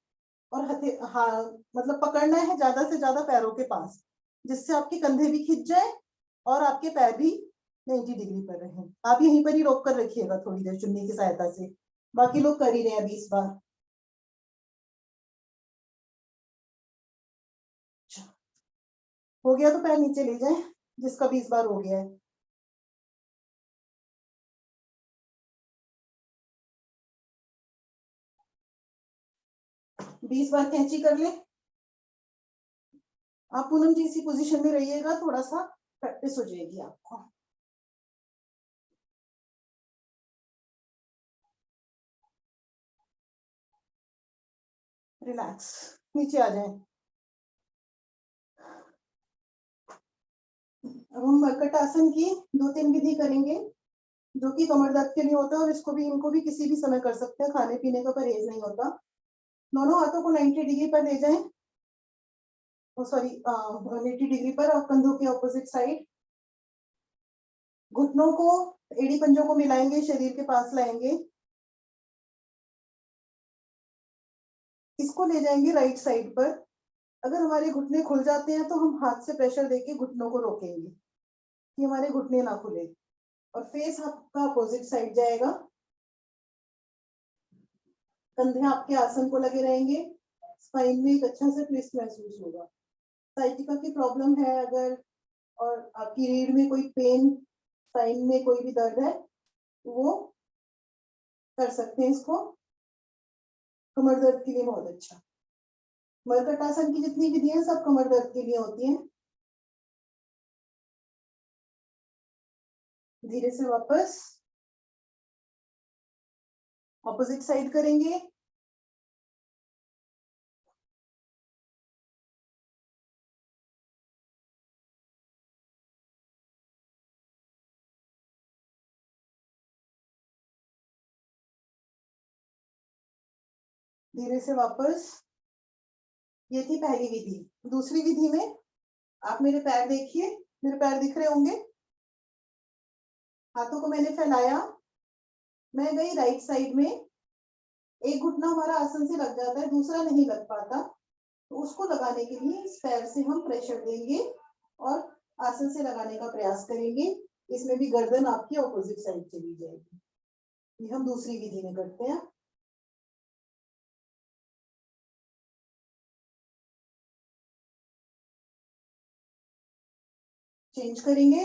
और हाँ मतलब पकड़ना है ज्यादा से ज्यादा पैरों के पास, जिससे आपके कंधे भी खिंच जाए और आपके पैर भी 90 डिग्री पर रहें। आप यहीं पर ही रोक कर रखिएगा थोड़ी देर चुन्नी की सहायता से। बाकी लोग कर ही रहे हैं 20 बार। हो गया तो पैर नीचे ले जाए जिसका 20 बार हो गया है। बीस बार कैंची कर ले। आप पूनम जी इसी पोजीशन में रहिएगा, थोड़ा सा प्रैक्टिस हो जाएगी आपको। रिलैक्स, नीचे आ जाए। अब हम मरकट आसन की 2-3 विधि करेंगे जो कि कमर दर्द के लिए होता है और इसको भी इनको भी किसी भी समय कर सकते हैं, खाने पीने का परहेज नहीं होता। दोनों हाथों को 90 डिग्री पर ले जाएं, सॉरी 80 डिग्री पर और कंधों के ऑपोजिट साइड। घुटनों को एड़ी पंजों को मिलाएंगे, शरीर के पास लाएंगे। इसको ले जाएंगे राइट साइड पर। अगर हमारे घुटने खुल जाते हैं तो हम हाथ से प्रेशर देके घुटनों को रोकेंगे कि हमारे घुटने ना खुले, और फेस आपका अपोजिट साइड जाएगा। कंधे आपके आसन को लगे रहेंगे। स्पाइन में एक अच्छा सा ट्विस्ट महसूस होगा। साइटिका की प्रॉब्लम है अगर, और आपकी रीढ़ में कोई पेन, स्पाइन में कोई भी दर्द है, वो कर सकते हैं इसको। कमर दर्द के लिए बहुत अच्छा। मरकट आसन की जितनी विधियां सब कमर दर्द के लिए होती हैं। धीरे से वापस ऑपोजिट साइड करेंगे। धीरे से वापस। ये थी पहली विधि। दूसरी विधि में आप मेरे पैर देखिए, मेरे पैर दिख रहे होंगे। हाथों को मैंने फैलाया, मैं गई राइट साइड में। एक घुटना हमारा आसन से लग जाता है, दूसरा नहीं लग पाता, तो उसको लगाने के लिए इस पैर से हम प्रेशर देंगे और आसन से लगाने का प्रयास करेंगे। इसमें भी गर्दन आपकी ऑपोजिट साइड चली जाएगी। ये हम दूसरी विधि में करते हैं। चेंज करेंगे।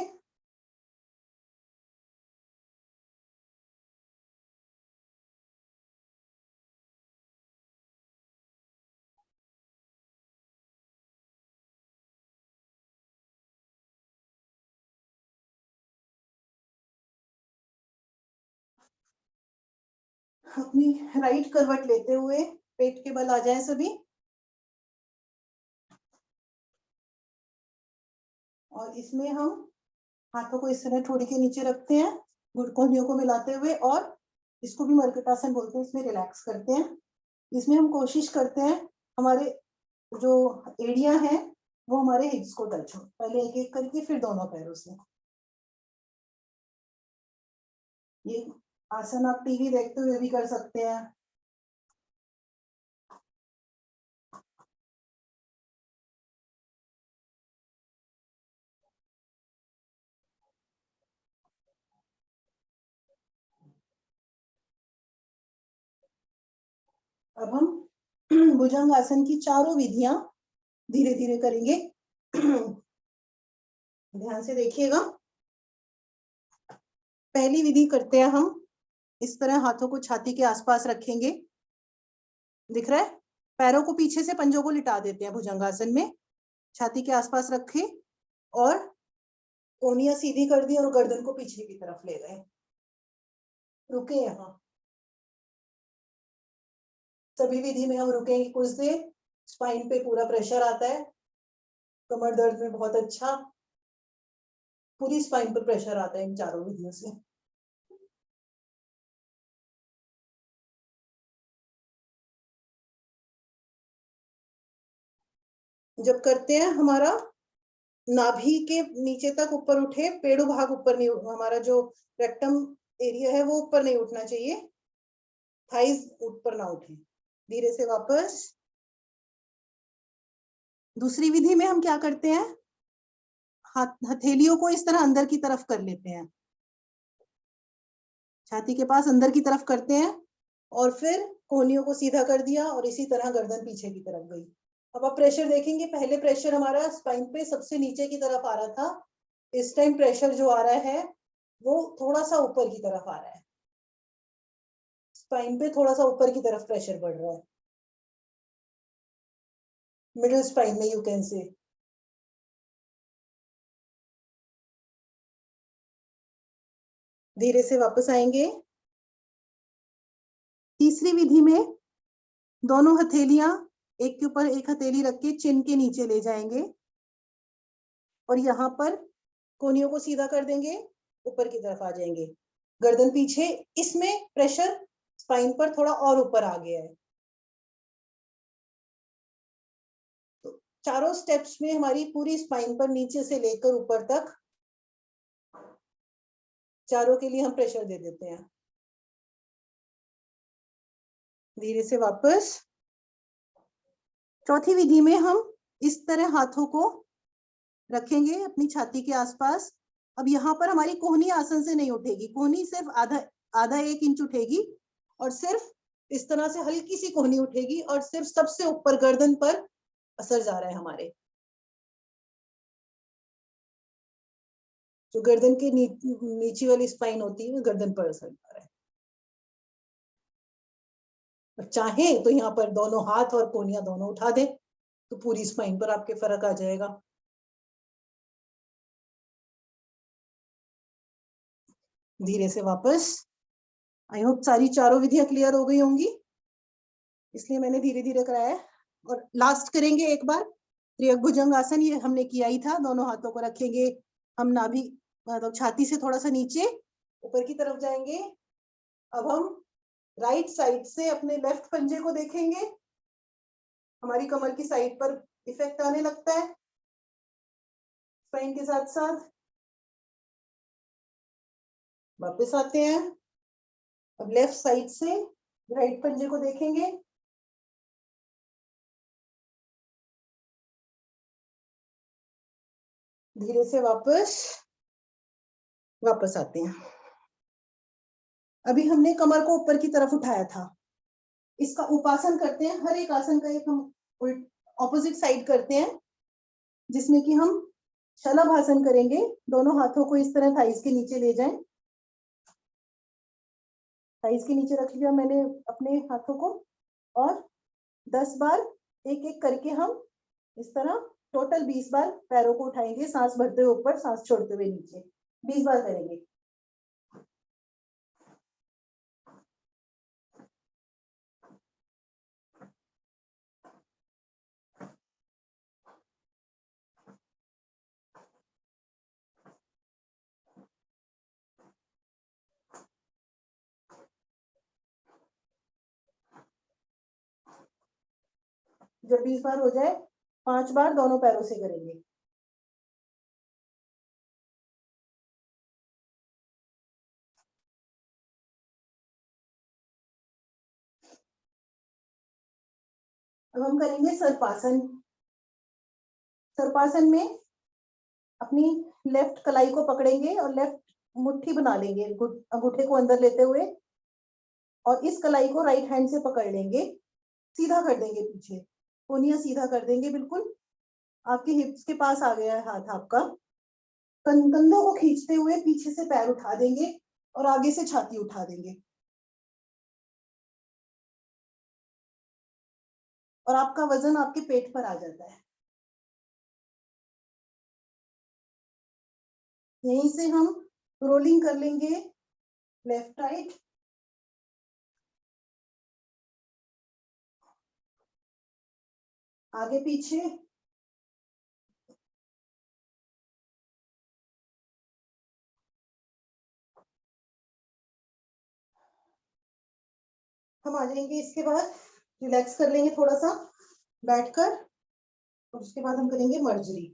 अपनी राइट करवट लेते हुए पेट के बल आ जाए सभी, और इसमें हम हाथों को इस तरह ठोड़ी के नीचे रखते हैं, घुटनों को मिलाते हुए, और इसको भी मरकटासन बोलते हैं। इसमें रिलैक्स करते हैं। इसमें हम कोशिश करते हैं हमारे जो एड़ियां हैं वो हमारे हिप्स को टच हो। पहले एक एक करके, फिर दोनों पैरों से। ये आसन आप टीवी देखते हुए भी कर सकते हैं। अब हम भुजंग आसन की चारों विधियां धीरे धीरे करेंगे। ध्यान से देखिएगा। पहली विधि करते हैं हम, इस तरह हाथों को छाती के आसपास रखेंगे, दिख रहा है? पैरों को पीछे से पंजों को लिटा देते हैं भुजंगासन में, छाती के आसपास रखे और कोहनियां सीधी कर दी और गर्दन को पीछे की तरफ ले गए। रुके यहाँ, सभी विधि में हम रुकेंगे कुछ देर। स्पाइन पे पूरा प्रेशर आता है, कमर दर्द में बहुत अच्छा, पूरी स्पाइन पर प्रेशर आता है इन चारों विधियों से। जब करते हैं हमारा नाभि के नीचे तक ऊपर उठे, पेड़ू भाग ऊपर नहीं, हमारा जो रेक्टम एरिया है वो ऊपर नहीं उठना चाहिए, थाइज ऊपर ना उठे। धीरे से वापस। दूसरी विधि में हम क्या करते हैं, हथेलियों को इस तरह अंदर की तरफ कर लेते हैं, छाती के पास अंदर की तरफ करते हैं और फिर कोहनियों को सीधा कर दिया और इसी तरह गर्दन पीछे की तरफ गई। अब आप प्रेशर देखेंगे, पहले प्रेशर हमारा स्पाइन पे सबसे नीचे की तरफ आ रहा था, इस टाइम प्रेशर जो आ रहा है वो थोड़ा सा ऊपर की तरफ आ रहा है, स्पाइन पे थोड़ा सा ऊपर की तरफ प्रेशर बढ़ रहा है, मिडिल स्पाइन में यू कैन से। धीरे से वापस आएंगे। तीसरी विधि में दोनों हथेलियां एक के ऊपर एक हथेली रख के चिन के नीचे ले जाएंगे और यहाँ पर कोहनियों को सीधा कर देंगे, ऊपर की तरफ आ जाएंगे, गर्दन पीछे। इसमें प्रेशर स्पाइन पर थोड़ा और ऊपर आ गया है। तो चारों स्टेप्स में हमारी पूरी स्पाइन पर नीचे से लेकर ऊपर तक चारों के लिए हम प्रेशर दे देते हैं। धीरे से वापस। चौथी विधि में हम इस तरह हाथों को रखेंगे अपनी छाती के आसपास। अब यहाँ पर हमारी कोहनी आसन से नहीं उठेगी, कोहनी सिर्फ आधा 1 इंच उठेगी और सिर्फ इस तरह से हल्की सी कोहनी उठेगी और सिर्फ सबसे ऊपर गर्दन पर असर जा रहा है हमारे, जो गर्दन के नीचे वाली स्पाइन होती है गर्दन पर असर जा रहा है। चाहे तो यहाँ पर दोनों हाथ और कोहनियां दोनों उठा दें तो पूरी स्पाइन पर आपके फर्क आ जाएगा। धीरे से वापस। आई होप सारी चारों विधियां क्लियर हो गई होंगी, इसलिए मैंने धीरे धीरे कराया है। और लास्ट करेंगे एक बार त्रियक भुजंग आसन, ये हमने किया ही था। दोनों हाथों को रखेंगे हम नाभि मतलब छाती से थोड़ा सा नीचे ऊपर की तरफ जाएंगे। अब हम राइट साइड से अपने लेफ्ट पंजे को देखेंगे, हमारी कमर की साइड पर इफेक्ट आने लगता है स्पाइन के साथ साथ। वापस आते हैं। अब लेफ्ट साइड से राइट पंजे को देखेंगे, धीरे से वापस आते हैं। अभी हमने कमर को ऊपर की तरफ उठाया था, इसका उपासन करते हैं। हर एक आसन का एक हम ऑपोजिट साइड करते हैं, जिसमें कि हम शलभासन करेंगे। दोनों हाथों को इस तरह थाइस के नीचे ले जाएं, थाइस के नीचे रख लिया मैंने अपने हाथों को और 10 बार एक एक करके हम इस तरह टोटल 20 बार पैरों को उठाएंगे, सांस भरते हुए ऊपर, सांस छोड़ते हुए नीचे। 20 बार करेंगे। जब 20 बार हो जाए 5 बार दोनों पैरों से करेंगे। अब हम करेंगे सर्पासन। सर्पासन में अपनी लेफ्ट कलाई को पकड़ेंगे और लेफ्ट मुट्ठी बना लेंगे अंगूठे को अंदर लेते हुए और इस कलाई को राइट हैंड से पकड़ लेंगे सीधा कर देंगे पीछे, कोनिया सीधा कर देंगे बिल्कुल। आपके हिप्स के पास आ गया है हाथ आपका। कंधों को खींचते हुए पीछे से पैर उठा देंगे और आगे से छाती उठा देंगे, और आपका वजन आपके पेट पर आ जाता है। यहीं से हम रोलिंग कर लेंगे लेफ्ट राइट, आगे पीछे, हम आ जाएंगे। इसके बाद रिलैक्स कर लेंगे थोड़ा सा बैठकर, और उसके बाद हम करेंगे मर्जरी।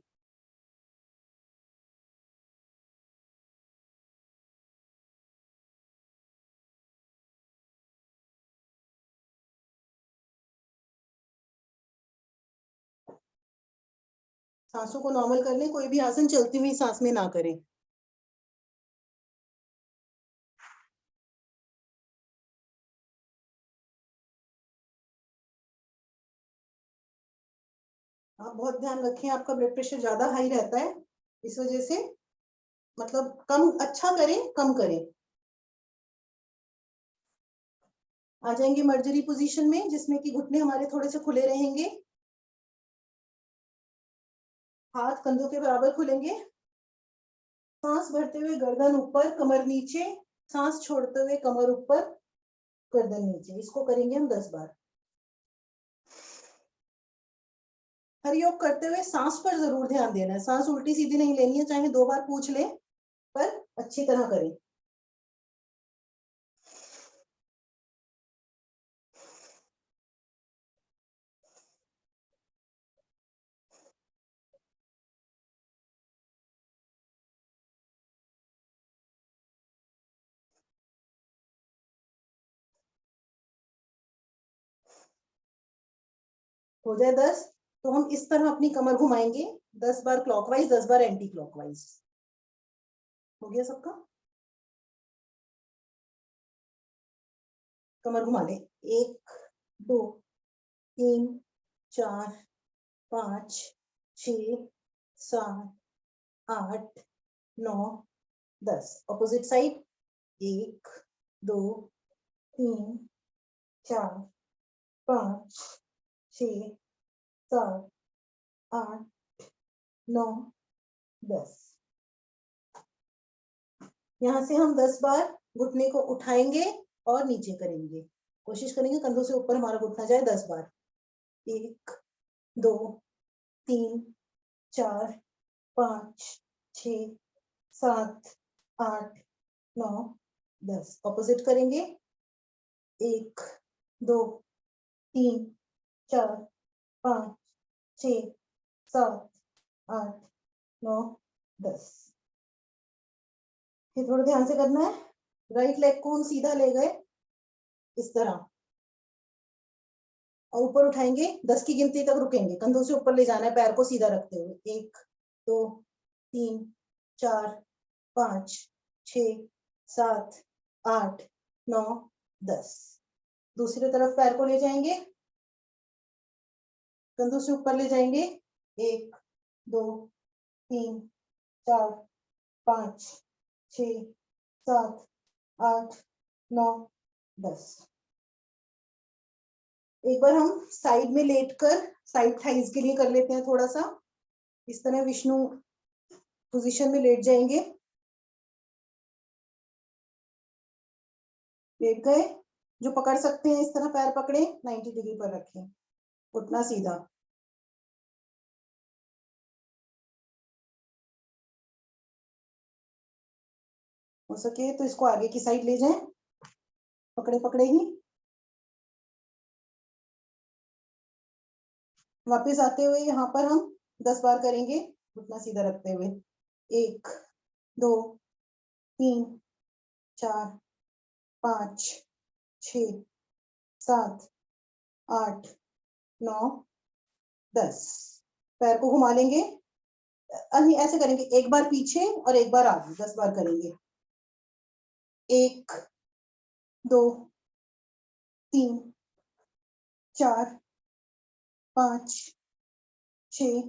सांसों को नॉर्मल कर लें, कोई भी आसन चलती हुई सांस में ना करें। आप बहुत ध्यान रखें, आपका ब्लड प्रेशर ज्यादा हाई रहता है, इस वजह से मतलब कम, अच्छा करें कम करें। आ जाएंगे मर्जरी पोजीशन में, जिसमें कि घुटने हमारे थोड़े से खुले रहेंगे, हाथ कंधों के बराबर खुलेंगे। सांस भरते हुए गर्दन ऊपर, कमर नीचे, सांस छोड़ते हुए कमर ऊपर, गर्दन नीचे। इसको करेंगे हम 10 बार। हर योग करते हुए सांस पर जरूर ध्यान देना है, सांस उल्टी सीधी नहीं लेनी है, चाहे 2 बार पूछ ले, पर अच्छी तरह करें। हो जाए 10 तो हम इस तरह अपनी कमर घुमाएंगे, 10 बार क्लॉकवाइज, 10 बार एंटी क्लॉकवाइज। हो गया सबका? कमर घुमा ले, 1 2 3 4 5 6 7 8 9 10। Opposite side, 1 2 3 4 5 6 7 8 9 10। यहाँ से हम 10 बार घुटने को उठाएंगे और नीचे करेंगे, कोशिश करेंगे कंधों से ऊपर हमारा घुटना जाए 10 बार। 1 2 3 4 5 6 7 8 9 10। ऑपोजिट करेंगे, 1 2 3 4 5 6 7 8 9 10। ये थोड़ा ध्यान से करना है। राइट लेग को हम सीधा ले गए इस तरह, और ऊपर उठाएंगे, 10 की गिनती तक रुकेंगे, कंधों से ऊपर ले जाना है पैर को सीधा रखते हुए। 1 2 3 4 5 6 7 8 9 10। दूसरी तरफ पैर को ले जाएंगे, कंधों से ऊपर ले जाएंगे। 1 2 3 4 5 6 7 8 9 10। एक बार हम साइड में लेटकर साइड थाइज के लिए कर लेते हैं थोड़ा सा। इस तरह विष्णु पोजीशन में लेट जाएंगे, लेट गए। जो पकड़ सकते हैं इस तरह पैर पकड़े, 90 डिग्री पर रखें, उठना सीधा। हो सके तो इसको आगे की साइड ले जाएं, पकड़े पकड़े ही। वापस आते हुए यहाँ पर हम 10 बार करेंगे, उठना सीधा रखते हुए। 1 2 3 4 5 6 7 8 9 10। पैर को घुमा लेंगे, ऐसे करेंगे, एक बार पीछे और एक बार आगे, 10 बार करेंगे। 1 2 3 4 5 6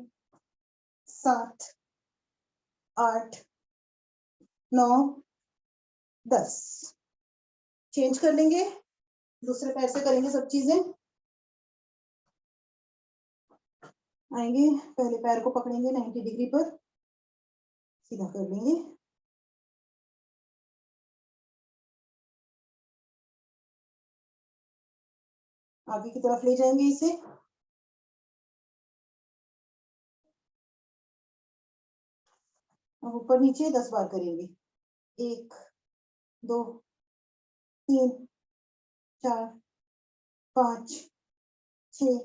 7 8 9 10। चेंज कर लेंगे, दूसरे पैर से करेंगे सब चीजें। आएंगे, पहले पैर को पकड़ेंगे 90 डिग्री पर, सीधा कर लेंगे। आगे की तरफ ले जाएंगे इसे। अब ऊपर नीचे 10 बार करेंगे। 1 2 3 4 5 6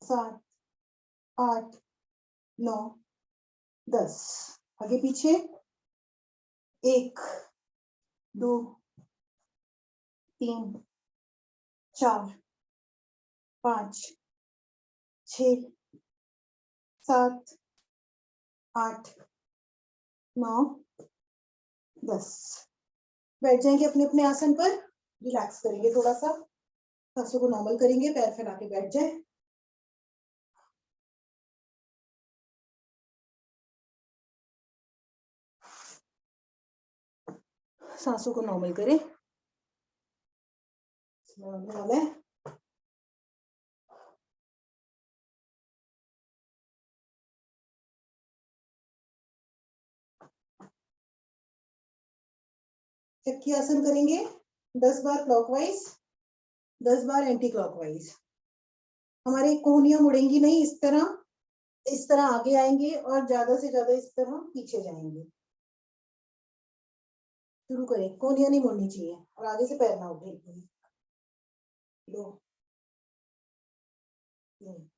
7 8 9 10। आगे पीछे 1 2 3 4 5 6 7 8 9 10। बैठ जाएंगे अपने अपने आसन पर, रिलैक्स करेंगे थोड़ा सा, सांसों को नॉर्मल करेंगे, पैर फैला के बैठ जाए। सांसों को नॉर्मल करें। वाला है। चक्की आसन करेंगे 10 बार क्लॉकवाइज, 10 बार एंटी क्लॉकवाइज। हमारी कोहनियां मुड़ेंगी नहीं, इस तरह आगे आएंगे और ज्यादा से ज्यादा इस तरह पीछे जाएंगे। शुरू करें, कोहनियां नहीं मुड़नी चाहिए और आगे से पैर ना उठे। 2 3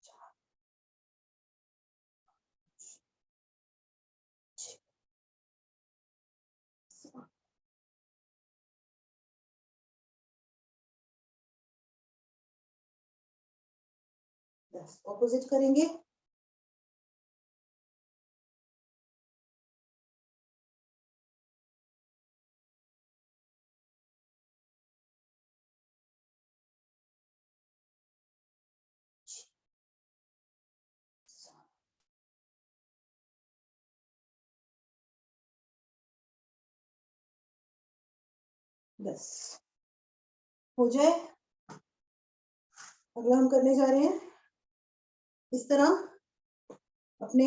4 5 6 7 10। ऑपोजिट करेंगे। बस हो जाए। अगला हम करने जा रहे हैं इस तरह अपने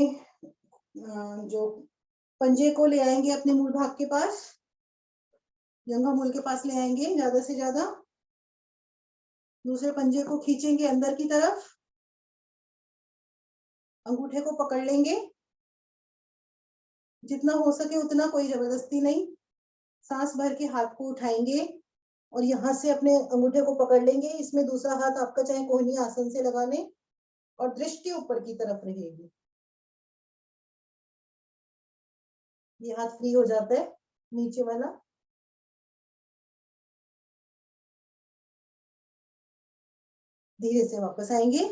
जो पंजे को ले आएंगे अपने मूल भाग के पास, जंघा मूल के पास ले आएंगे ज्यादा से ज्यादा। दूसरे पंजे को खींचेंगे अंदर की तरफ, अंगूठे को पकड़ लेंगे, जितना हो सके उतना, कोई जबरदस्ती नहीं। सांस भर के हाथ को उठाएंगे और यहाँ से अपने अंगूठे को पकड़ लेंगे। इसमें दूसरा हाथ आपका चाहे कोहनी आसन से लगा लें और दृष्टि ऊपर की तरफ रहेगी। ये हाथ फ्री हो जाता है नीचे वाला। धीरे से वापस आएंगे,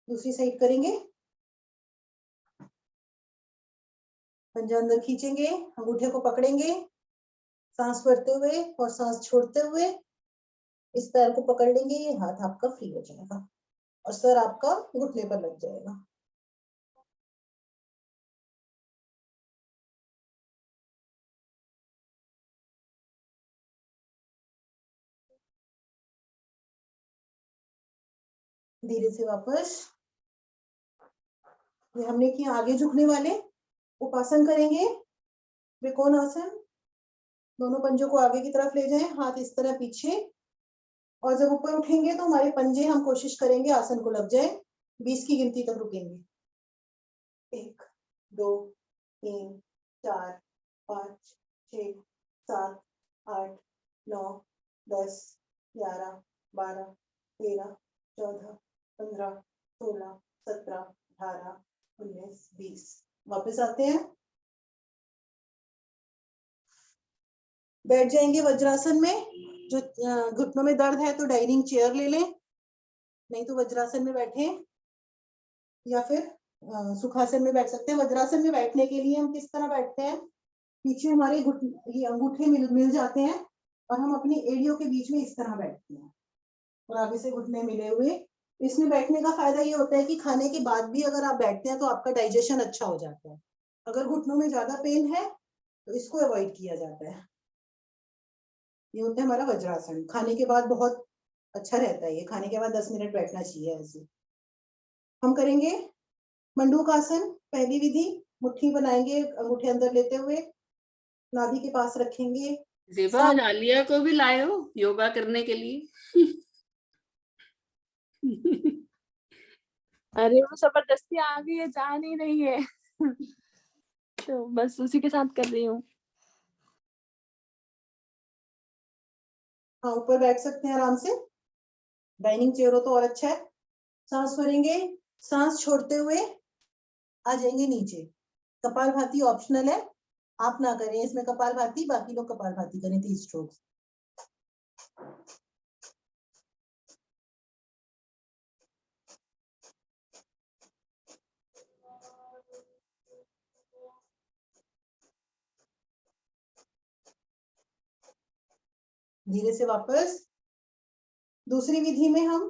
दूसरी साइड करेंगे। पंजा अंदर खींचेंगे, अंगूठे को पकड़ेंगे, सांस भरते हुए और सांस छोड़ते हुए इस पैर को पकड़ लेंगे। ये हाथ आपका फ्री हो जाएगा और सर आपका घुटने पर लग जाएगा। धीरे से वापस। ये हमने किया आगे झुकने वाले। उपासन करेंगे, त्रिकोण आसन। दोनों पंजों को आगे की तरफ ले जाएं, हाथ इस तरह पीछे, और जब ऊपर उठेंगे तो हमारे पंजे, हम कोशिश करेंगे आसन को लग जाए। 20 की गिनती तक रुकेंगे। 1 2 3 4 5 6 7 8 9 10 11 12 13 14 15 16 17 18 19 20। वापस आते हैं, बैठ जाएंगे वज्रासन में। जो घुटनों में दर्द है तो डाइनिंग चेयर ले लें, नहीं तो वज्रासन में बैठे, या फिर सुखासन में बैठ सकते हैं। वज्रासन में बैठने के लिए हम किस तरह बैठते हैं, पीछे हमारे ये अंगूठे मिल जाते हैं और हम अपनी एड़ियों के बीच में इस तरह बैठते हैं और आगे से घुटने मिले हुए। इसमें बैठने का फायदा ये होता है कि खाने के बाद भी अगर आप बैठते हैं तो आपका डाइजेशन अच्छा हो जाता है। अगर घुटनों में ज्यादा पेन है तो इसको अवॉइड किया जाता है। ये होता है हमारा वज्रासन। खाने के बाद बहुत अच्छा रहता है ये, खाने के बाद 10 मिनट बैठना चाहिए ऐसे। हम करेंगे मंडूकासन। पहली विधि, मुट्ठी बनाएंगे अंगूठे अंदर लेते हुए, नाभि के पास रखेंगे। जेबा, आज आलिया को भी लाए हो योगा करने के लिए? अरे वो जबरदस्ती आ गई है, जा नहीं रही है। तो बस उसी के साथ कर रही हूँ। हाँ, ऊपर बैठ सकते हैं आराम से। डाइनिंग चेयर हो तो और अच्छा है। सांस भरेंगे, सांस छोड़ते हुए आ जाएंगे नीचे। कपालभाति ऑप्शनल है, आप ना करें इसमें कपालभाति, बाकी लोग कपालभाति करें 30 स्ट्रोक। धीरे से वापस। दूसरी विधि में हम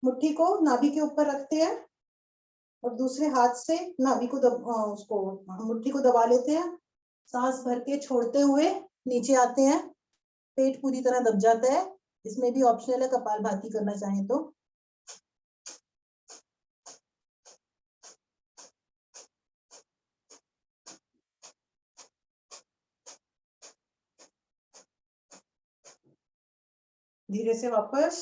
मुट्ठी को नाभि के ऊपर रखते हैं और दूसरे हाथ से नाभि को उसको मुट्ठी को दबा लेते हैं। सांस भर के छोड़ते हुए नीचे आते हैं, पेट पूरी तरह दब जाता है। इसमें भी ऑप्शनल है, कपालभाति करना चाहें तो। धीरे से वापस।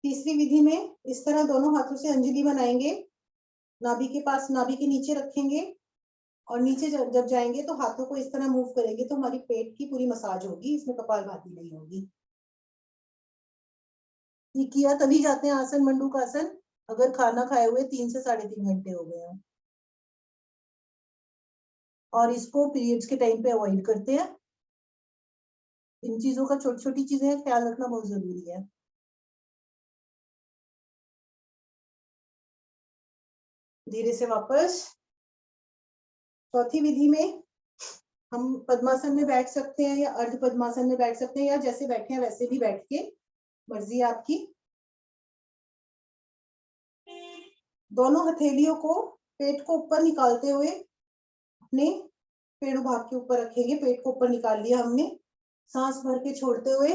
तीसरी विधि में इस तरह दोनों हाथों से अंजलि बनाएंगे, नाभि के पास, नाभि के नीचे रखेंगे और नीचे जब जाएंगे तो हाथों को इस तरह मूव करेंगे तो हमारी पेट की पूरी मसाज होगी, इसमें कपालभाति नहीं होगी। ये किया तभी जाते हैं आसन मंडूकासन अगर खाना खाए हुए 3 से 3.5 घंटे हो गए हैं, और इसको पीरियड्स के टाइम पे अवॉइड करते हैं। इन चीजों का छोटी छोटी चीजें ख्याल रखना बहुत जरूरी है। धीरे से वापस। चौथी विधि में हम पद्मासन में बैठ सकते हैं या अर्ध पद्मासन में बैठ सकते हैं, या जैसे बैठे हैं वैसे भी बैठ के, मर्जी है आपकी। दोनों हथेलियों को पेट को ऊपर निकालते हुए अपने पेड़ों भाग के ऊपर रखेंगे। पेट को ऊपर निकाल लिया हमने, सांस भर के छोड़ते हुए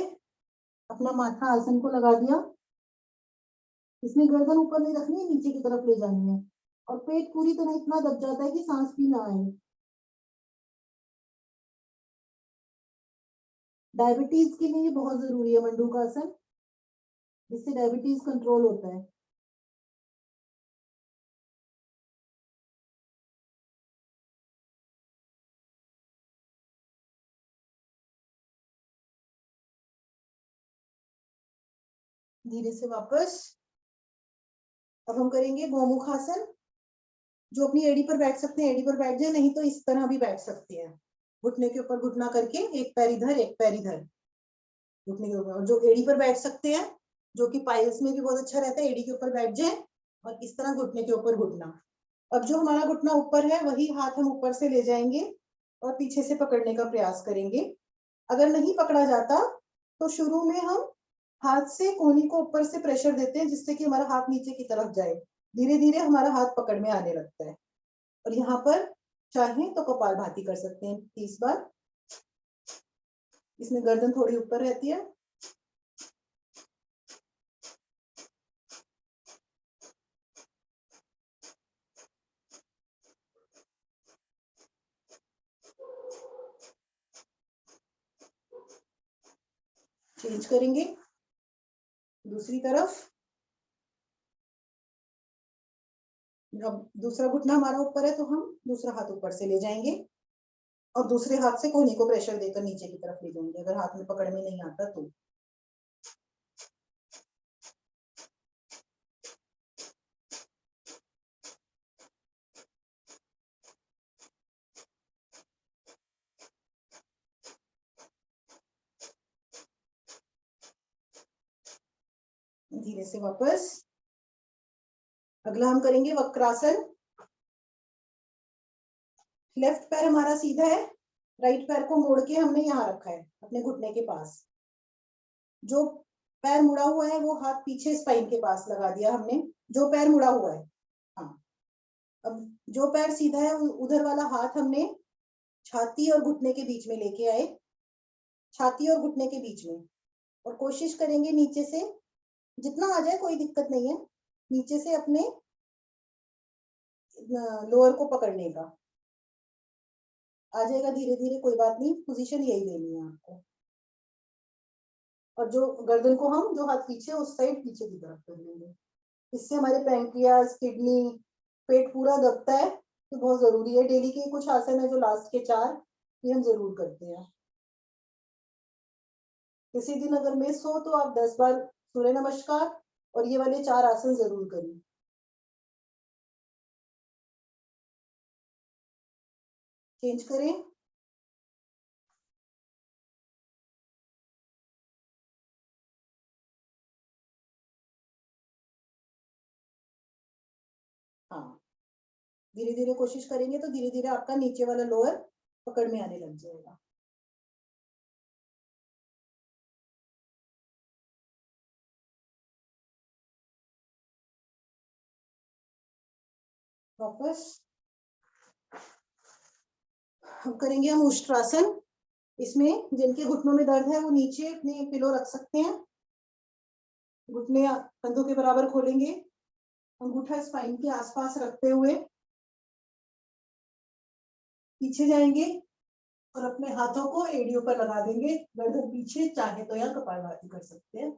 अपना माथा आसन को लगा दिया। इसमें गर्दन ऊपर नहीं रखनी है, नीचे की तरफ ले जानी है और पेट पूरी तरह इतना दब जाता है कि सांस भी ना आए। डायबिटीज के लिए बहुत जरूरी है मंडूकासन, जिससे डायबिटीज कंट्रोल होता है। धीरे से वापस। अब हम करेंगे गोमुखासन। जो अपनी एड़ी पर बैठ सकते हैं एड़ी पर बैठ जाए, नहीं तो इस तरह भी बैठ सकते हैं, घुटने के ऊपर घुटना करके, एक पैर इधर एक पैर इधर, घुटने के ऊपर। जो एड़ी पर बैठ सकते हैं, जो कि पाइल्स में भी बहुत अच्छा रहता है, एड़ी के ऊपर बैठ जाए और इस तरह घुटने के ऊपर घुटना। अब जो हमारा घुटना ऊपर है वही हाथ हम ऊपर से ले जाएंगे और पीछे से पकड़ने का प्रयास करेंगे। अगर नहीं पकड़ा जाता तो शुरू में हम हाथ से कोहनी को ऊपर से प्रेशर देते हैं, जिससे कि हमारा हाथ नीचे की तरफ जाए। धीरे धीरे हमारा हाथ पकड़ में आने लगता है और यहाँ पर चाहें तो कपालभाति कर सकते हैं 30 बार। इसमें गर्दन थोड़ी ऊपर रहती है। चेंज करेंगे दूसरी तरफ। अब दूसरा घुटना हमारा ऊपर है तो हम दूसरा हाथ ऊपर से ले जाएंगे और दूसरे हाथ से कोहनी को प्रेशर देकर नीचे की तरफ ले जाएंगे, अगर हाथ में पकड़ में नहीं आता तो। धीरे से वापस। अगला हम करेंगे वक्रासन। लेफ्ट पैर हमारा सीधा है, राइट पैर को मोड़ के हमने यहाँ रखा है अपने घुटने के पास। जो पैर मुड़ा हुआ है वो हाथ पीछे स्पाइन के पास लगा दिया हमने, जो पैर मुड़ा हुआ है। हाँ, अब जो पैर सीधा है उधर वाला हाथ हमने छाती और घुटने के बीच में लेके आए, छाती और घुटने के बीच में, और कोशिश करेंगे नीचे से जितना आ जाए, कोई दिक्कत नहीं है, नीचे से अपने लोअर को पकड़ने का। आ जाएगा धीरे धीरे, कोई बात नहीं, पोजीशन यही लेनी है आपको। और जो गर्दन को हम जो हाथ पीछे उस साइड पीछे की तरफ कर लेंगे। इससे हमारे पैंक्रियास, किडनी, पेट पूरा दबता है, तो बहुत जरूरी है। डेली के कुछ आसन है जो लास्ट के 4 ये हम जरूर करते हैं। किसी दिन अगर मिस हो तो आप 10 बार सूर्य नमस्कार और ये वाले 4 आसन जरूर करें। चेंज करें। हाँ, धीरे धीरे कोशिश करेंगे तो धीरे धीरे आपका नीचे वाला लोअर पकड़ में आने लग जाएगा। वापस हम करेंगे हम उष्ट्रासन। इसमें जिनके घुटनों में दर्द है वो नीचे अपने पिलो रख सकते हैं, घुटने कंधों के बराबर खोलेंगे, अंगूठा स्पाइन के आसपास रखते हुए पीछे जाएंगे और अपने हाथों को एड़ियों पर लगा देंगे, गर्दन पीछे, चाहे तो या कपालभाति कर सकते हैं।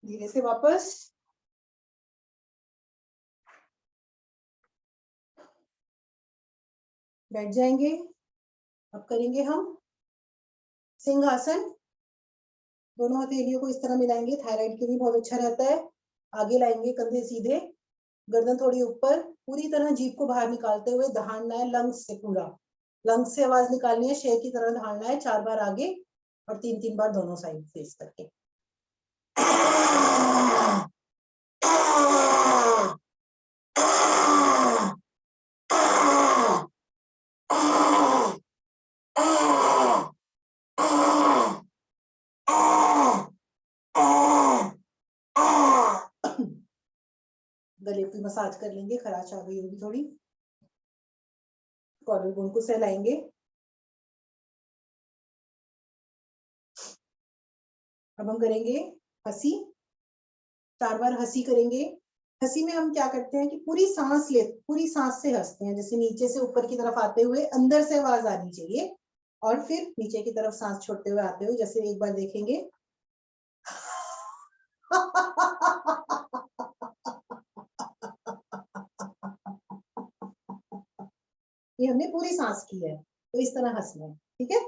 धीरे से वापस बैठ जाएंगे। अब करेंगे हम सिंहासन। दोनों हथेलियों को इस तरह मिलाएंगे, थायराइड के लिए बहुत अच्छा रहता है। आगे लाएंगे कंधे सीधे, गर्दन थोड़ी ऊपर, पूरी तरह जीभ को बाहर निकालते हुए दहाड़ना है लंग्स से, पूरा लंग्स से आवाज निकालनी है, शेर की तरह दहाड़ना है 4 बार आगे और 3-3 बार दोनों साइड फेस करके। गले की मसाज कर लेंगे, खराश आ गई होगी थोड़ी, कॉलर बोन को सहलाएंगे। अब हम करेंगे हंसी, 4 बार हंसी करेंगे। हंसी में हम क्या करते हैं कि पूरी सांस से हंसते हैं, जैसे नीचे से ऊपर की तरफ आते हुए अंदर से आवाज आनी चाहिए, और फिर नीचे की तरफ सांस छोड़ते हुए आते हुए, जैसे एक बार देखेंगे। ये हमने पूरी सांस की है, तो इस तरह हंसना है, ठीक है।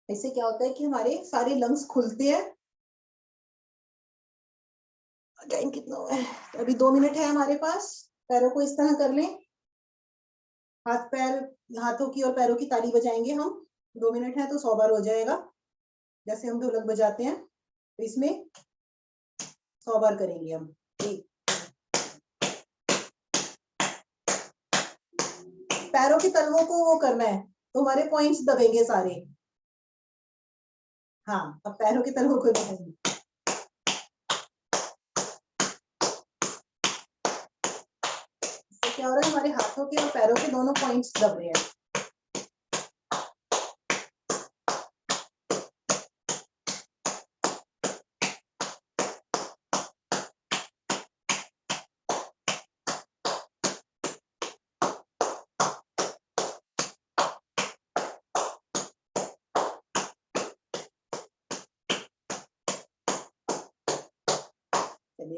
इससे क्या होता है कि हमारे सारे लंग्स खुलते हैं। टाइम कितना हुआ है? अभी 2 मिनट है हमारे पास। पैरों को इस तरह कर लें, हाथ पैर, हाथों की और पैरों की ताली बजाएंगे हम। 2 मिनट है तो 100 बार हो जाएगा, जैसे हम ढोलक बजाते हैं, तो इसमें 100 बार करेंगे हम। पैरों के तलवों को वो करना है, तो हमारे पॉइंट्स दबेंगे सारे। हाँ, अब पैरों के तलवों को दबेंगे। इससे क्या हो रहा है, हमारे हाथों के और पैरों के दोनों पॉइंट्स दब रहे हैं।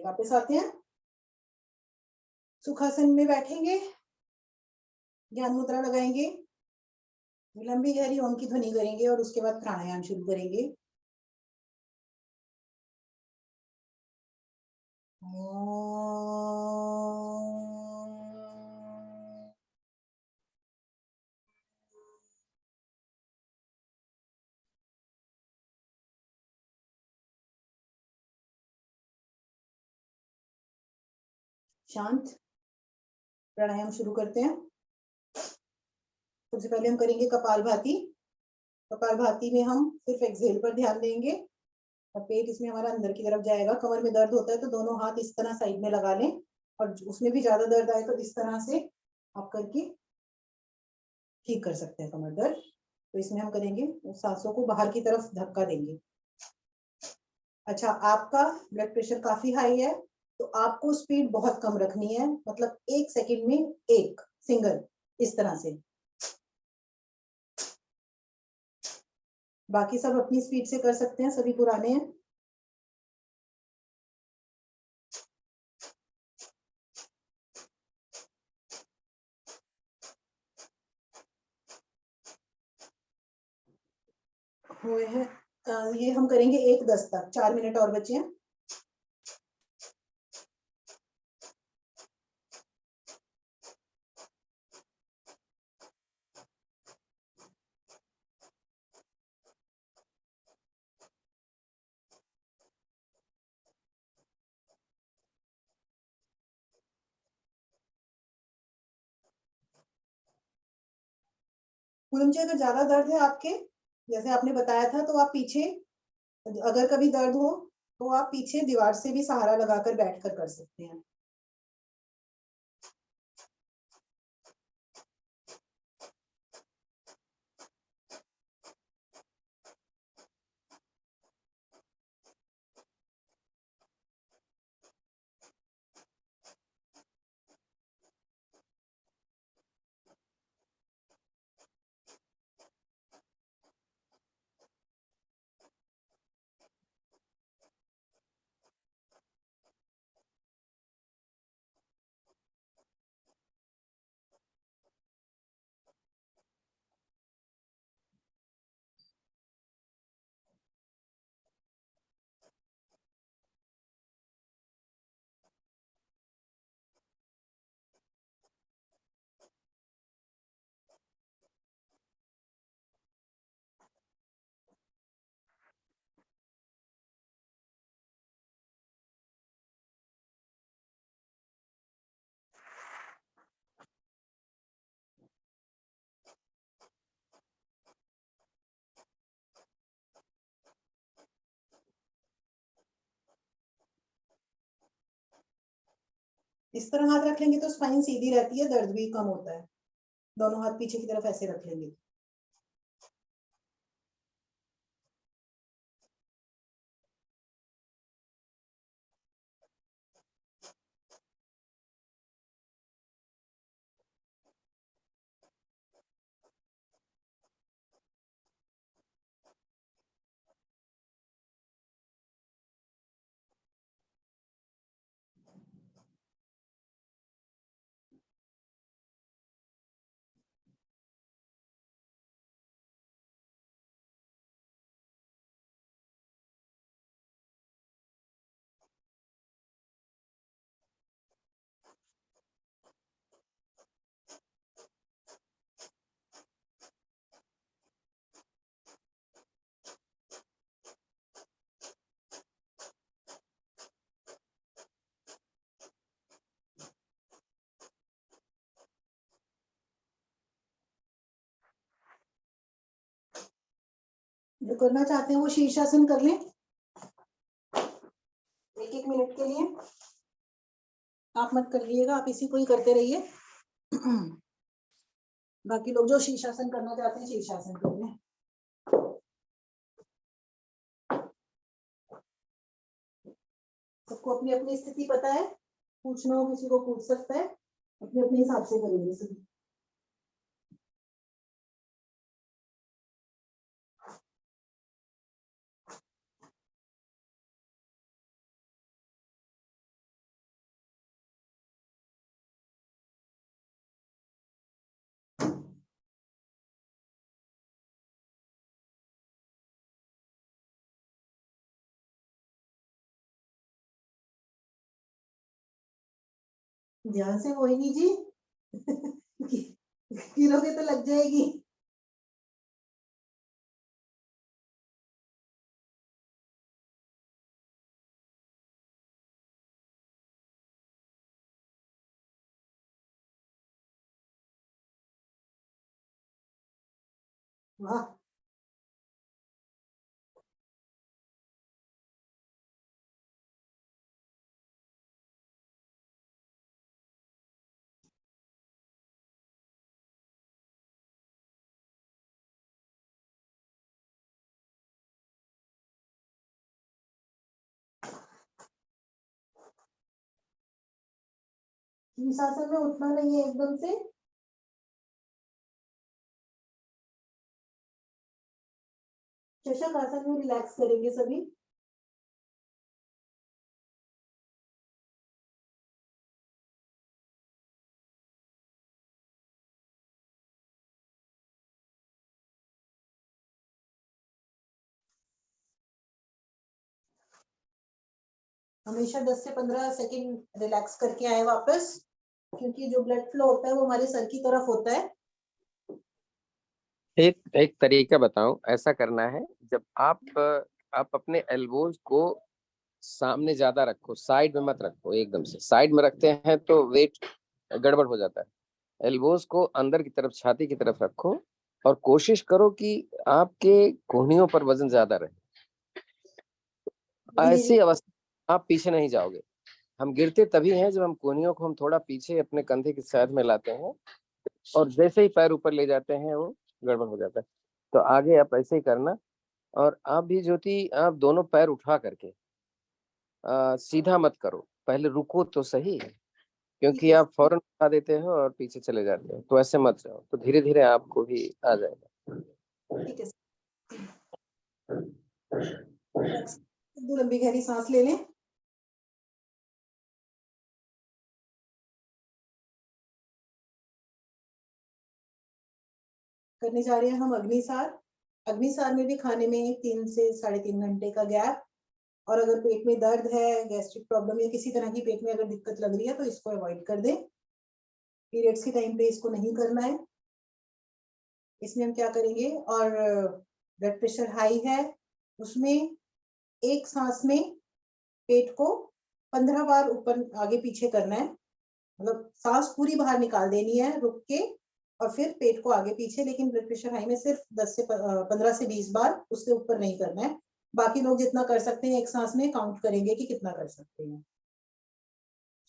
चलिए वापस आते हैं, सुखासन में बैठेंगे, ज्ञान मुद्रा लगाएंगे, लंबी गहरी ओम की ध्वनि करेंगे और उसके बाद प्राणायाम शुरू करेंगे। शांत। प्राणायाम शुरू करते हैं। सबसे पहले हम करेंगे कपालभाति। कपालभाति में हम सिर्फ एक्सहेल पर ध्यान देंगे और पेट इसमें हमारा अंदर की तरफ जाएगा। कमर में दर्द होता है तो दोनों हाथ इस तरह साइड में लगा लें, और उसमें भी ज्यादा दर्द आए तो इस तरह से आप करके ठीक कर सकते हैं कमर दर्द। तो इसमें हम करेंगे, सांसों को बाहर की तरफ धक्का देंगे। अच्छा, आपका ब्लड प्रेशर काफी हाई है तो आपको स्पीड बहुत कम रखनी है, मतलब 1 सेकंड में एक सिंगल, इस तरह से। बाकी सब अपनी स्पीड से कर सकते हैं, सभी पुराने हैं। हुए हैं। ये हम करेंगे 1-10 तक, 4 मिनट और बचे हैं। पूनम जी, अगर ज्यादा दर्द है आपके, जैसे आपने बताया था, तो आप पीछे, अगर कभी दर्द हो तो आप पीछे दीवार से भी सहारा लगाकर बैठकर कर सकते हैं। इस तरह हाथ रख लेंगे तो स्पाइन सीधी रहती है, दर्द भी कम होता है। दोनों हाथ पीछे की तरफ ऐसे रख लेंगे। जो करना चाहते हैं वो शीर्षासन कर लें 1-1 मिनट के लिए। आप मत करिएगा, आप इसी को ही करते रहिए। बाकी लोग जो शीर्षासन करना चाहते हैं शीर्षासन कर लें। सबको अपनी अपनी स्थिति पता है, पूछना हो किसी को पूछ सकता है, अपने अपने हिसाब से करेंगे सभी। ध्यान से मोहिनी जी। गिरोगे तो लग जाएगी। वाह, शीर्षासन में उठना नहीं है एकदम से। चषक आसन में रिलैक्स करेंगे सभी। हमेशा 10 से 15 सेकंड रिलैक्स करके आए वापस, क्योंकि जो ब्लड फ्लो होता है वो हमारे सर की तरफ होता है। एक एक तरीका बताऊं, ऐसा करना है। जब आप अपने एल्बोज को सामने ज्यादा रखो, साइड में मत रखो। एकदम से साइड में रखते हैं तो वेट गड़बड़ हो जाता है। एल्बोज को अंदर की तरफ, छाती की तरफ रखो और कोशिश करो कि आपके कोहनियों पर वजन ज्यादा रहे। धीरे ऐसी धीरे। अवस्था आप पीछे नहीं जाओगे। हम गिरते तभी हैं जब हम कोहनियों को हम थोड़ा पीछे अपने कंधे की साइड में लाते हैं, और जैसे ही पैर ऊपर ले जाते हैं वो गड़बड़ हो जाता है। तो आगे आप ऐसे ही करना। और आप भी ज्योति, आप दोनों पैर उठा करके सीधा मत करो, पहले रुको तो सही। ठीक क्योंकि है, आप फौरन उठा देते हो और पीछे चले जाते हो, तो ऐसे मत जाओ, तो धीरे धीरे आपको भी आ जाएगा। ठीक है। दो लंबी गहरी सांस ले लें। करने जा रहे हैं हम अग्निसार। अग्निसार में भी खाने में 3 से 3.5 घंटे का गैप। और अगर पेट में दर्द है, गैस्ट्रिक प्रॉब्लम या किसी तरह की पेट में अगर दिक्कत लग रही है तो इसको अवॉइड कर दें। पीरियड्स के टाइम पे इसको नहीं करना है। इसमें हम क्या करेंगे, और ब्लड प्रेशर हाई है उसमें एक सांस में पेट को 15 बार ऊपर आगे पीछे करना है। मतलब सांस पूरी बाहर निकाल देनी है रुक के, और फिर पेट को आगे पीछे। लेकिन ब्लड प्रेशर हाई में सिर्फ 15 से 20 बार, उससे ऊपर नहीं करना है। बाकी लोग जितना कर सकते हैं एक सांस में काउंट करेंगे कि कितना कर सकते हैं।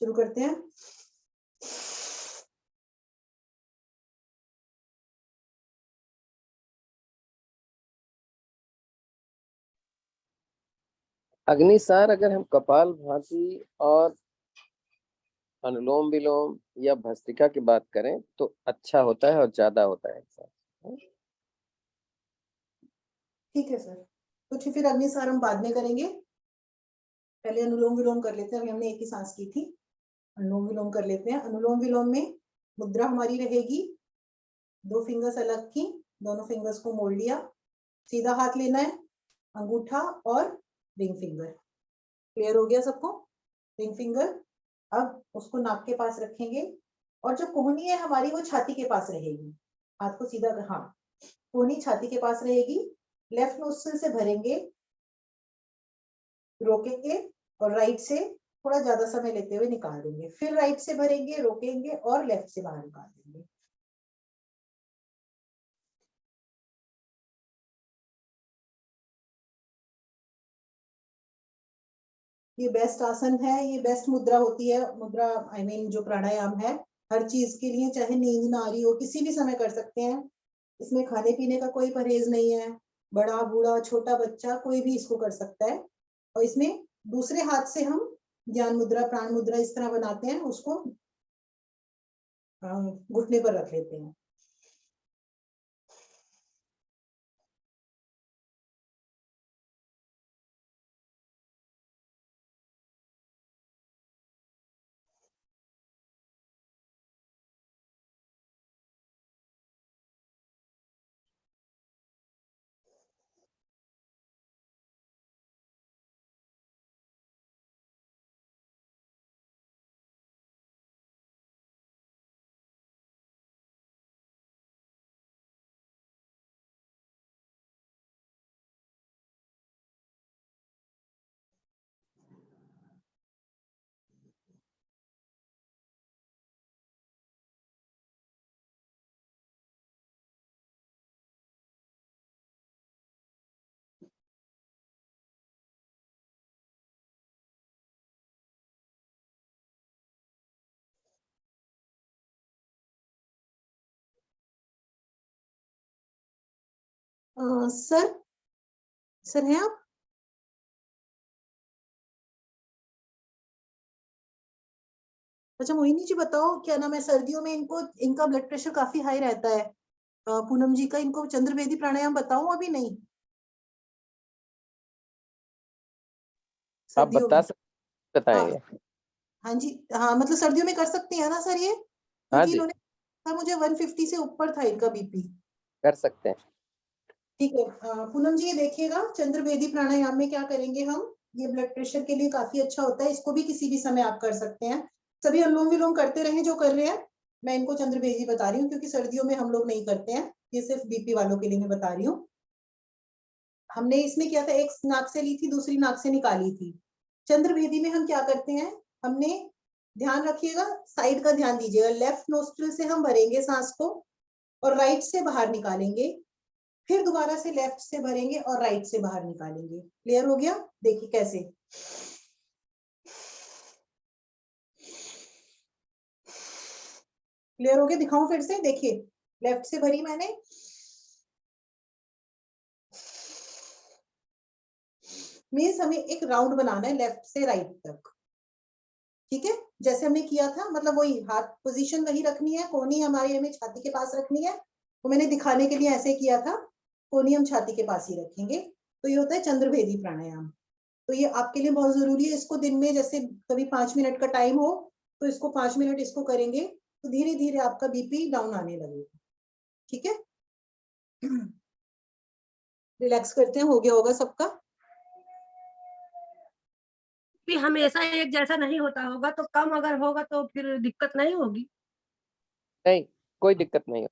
शुरू करते हैं। अग्निसार अगर हम कपालभाति और अनुलोम विलोम या भस्त्रिका की बात करें तो अच्छा होता है और ज्यादा होता है। ठीक है सर, तो फिर अग्निसार हम बाद में करेंगे। पहले अनुलोम विलोम कर लेते हैं। अभी हमने एक ही सांस की थी। अनुलोम विलोम कर लेते हैं। अनुलोम विलोम में मुद्रा हमारी रहेगी 2 फिंगर्स अलग की, दोनों फिंगर्स को मोड़ लिया। सीधा हाथ लेना है, अंगूठा और रिंग फिंगर। क्लियर हो गया सबको? Ring finger. अब उसको नाक के पास रखेंगे, और जो कोहनी है हमारी वो छाती के पास रहेगी। हाथ को सीधा, हाँ, कोहनी छाती के पास रहेगी। लेफ्ट नोस्ट्रिल से भरेंगे, रोकेंगे, और राइट से थोड़ा ज्यादा समय लेते हुए निकाल देंगे। फिर राइट से भरेंगे, रोकेंगे, और लेफ्ट से बाहर निकाल देंगे। ये बेस्ट आसन है, ये बेस्ट मुद्रा होती है। मुद्रा आई मीन जो प्राणायाम है, हर चीज के लिए, चाहे नींद ना आ रही हो किसी भी समय कर सकते हैं। इसमें खाने पीने का कोई परहेज नहीं है। बड़ा बूढ़ा छोटा बच्चा कोई भी इसको कर सकता है। और इसमें दूसरे हाथ से हम ज्ञान मुद्रा, प्राण मुद्रा इस तरह बनाते हैं, उसको घुटने पर रख लेते हैं। सर हैं आप? अच्छा मोहिनी जी बताओ, क्या नाम है, सर्दियों में इनका ब्लड प्रेशर काफी हाई रहता है। पूनम जी का इनको चंद्रवेदी प्राणायाम बताऊं अभी नहीं? आप सर्दियों बता में? सकते, हाँ बताएंगे। हाँ जी, हाँ मतलब सर्दियों में कर सकते हैं ना सर ये, हाँ क्योंकि जी, इन्होंने कहा मुझे 150 से ऊपर था इनका बीपी। कर सकते हैं। ठीक है, पूनम जी ये देखिएगा, चंद्रवेदी प्राणायाम में क्या करेंगे हम, ये ब्लड प्रेशर के लिए काफी अच्छा होता है, इसको भी किसी भी समय आप कर सकते हैं। सभी अनुलोम विलोम करते रहे जो कर रहे हैं, मैं इनको चंद्रवेदी बता रही हूँ क्योंकि सर्दियों में हम लोग नहीं करते हैं, ये सिर्फ बीपी वालों के लिए मैं बता रही हूँ। हमने इसमें किया था, एक नाक से ली थी, दूसरी नाक से निकाली थी। चंद्रवेदी में हम क्या करते हैं, हमने, ध्यान रखिएगा, साइड का ध्यान दीजिएगा, लेफ्ट नोस्ट्रिल से हम भरेंगे सांस को और राइट से बाहर निकालेंगे, फिर दोबारा से लेफ्ट से भरेंगे और राइट से बाहर निकालेंगे। क्लियर हो गया? देखिए कैसे, क्लियर हो गया? दिखाऊं फिर से, देखिए लेफ्ट से भरी मैंने, मीन्स हमें एक राउंड बनाना है लेफ्ट से राइट तक। ठीक है, जैसे हमने किया था, मतलब वही हाथ पोजीशन वही रखनी है, कोहनी हमारे हमें छाती के पास रखनी है, तो मैंने दिखाने के लिए ऐसे किया था, कोहनी हम छाती के पास ही रखेंगे। तो ये होता है चंद्रभेदी प्राणायाम। तो ये आपके लिए बहुत जरूरी है, इसको दिन में जैसे कभी 5 मिनट का टाइम हो तो इसको 5 मिनट इसको करेंगे तो धीरे धीरे आपका बीपी डाउन आने लगेगा। ठीक है, रिलैक्स करते हैं, हो गया होगा सबका? भी हमेशा एक जैसा नहीं होता होगा, तो कम अगर होगा तो फिर दिक्कत नहीं होगी। नहीं, कोई दिक्कत नहीं है।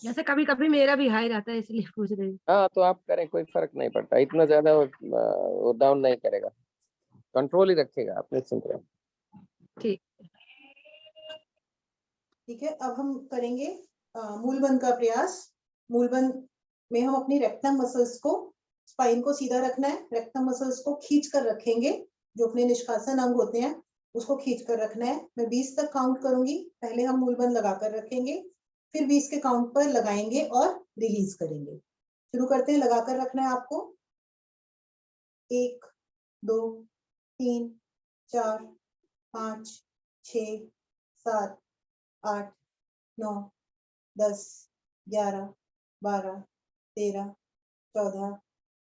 जैसे कभी कभी मेरा भी हाई रहता है, इसलिए पूछ रही हूँ। हाँ तो आप करें, कोई फर्क नहीं पड़ता, इतना ज्यादा वो डाउन नहीं करेगा, कंट्रोल ही रखेगा, आप निश्चिंत रहें। ठीक। ठीक है, अब हम करेंगे मूलबंध का प्रयास। मूलबंध में हम अपनी रेक्टम मसल्स को, स्पाइन को सीधा रखना है, रेक्टम मसल्स को खींच कर रखेंगे, जो अपने निष्कासन अंग होते हैं उसको खींच कर रखना है। मैं 20 तक काउंट करूंगी, पहले हम मूलबंध लगाकर रखेंगे, फिर 20 के काउंट पर लगाएंगे और रिलीज करेंगे। शुरू करते हैं, लगाकर रखना है आपको। 1 2 3 4 5 6 7 8 9 10 11 12 13 14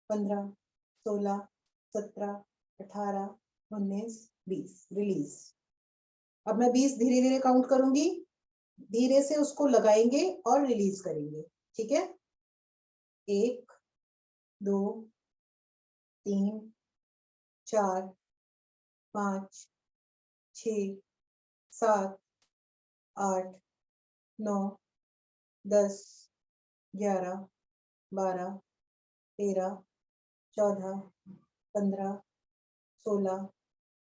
15 16 17 18 19 20। रिलीज। अब मैं 20 धीरे धीरे काउंट करूंगी, धीरे से उसको लगाएंगे और रिलीज करेंगे। ठीक है, 1 2 3 4 5 6 7 8 9 10 11 12 13 14 15 16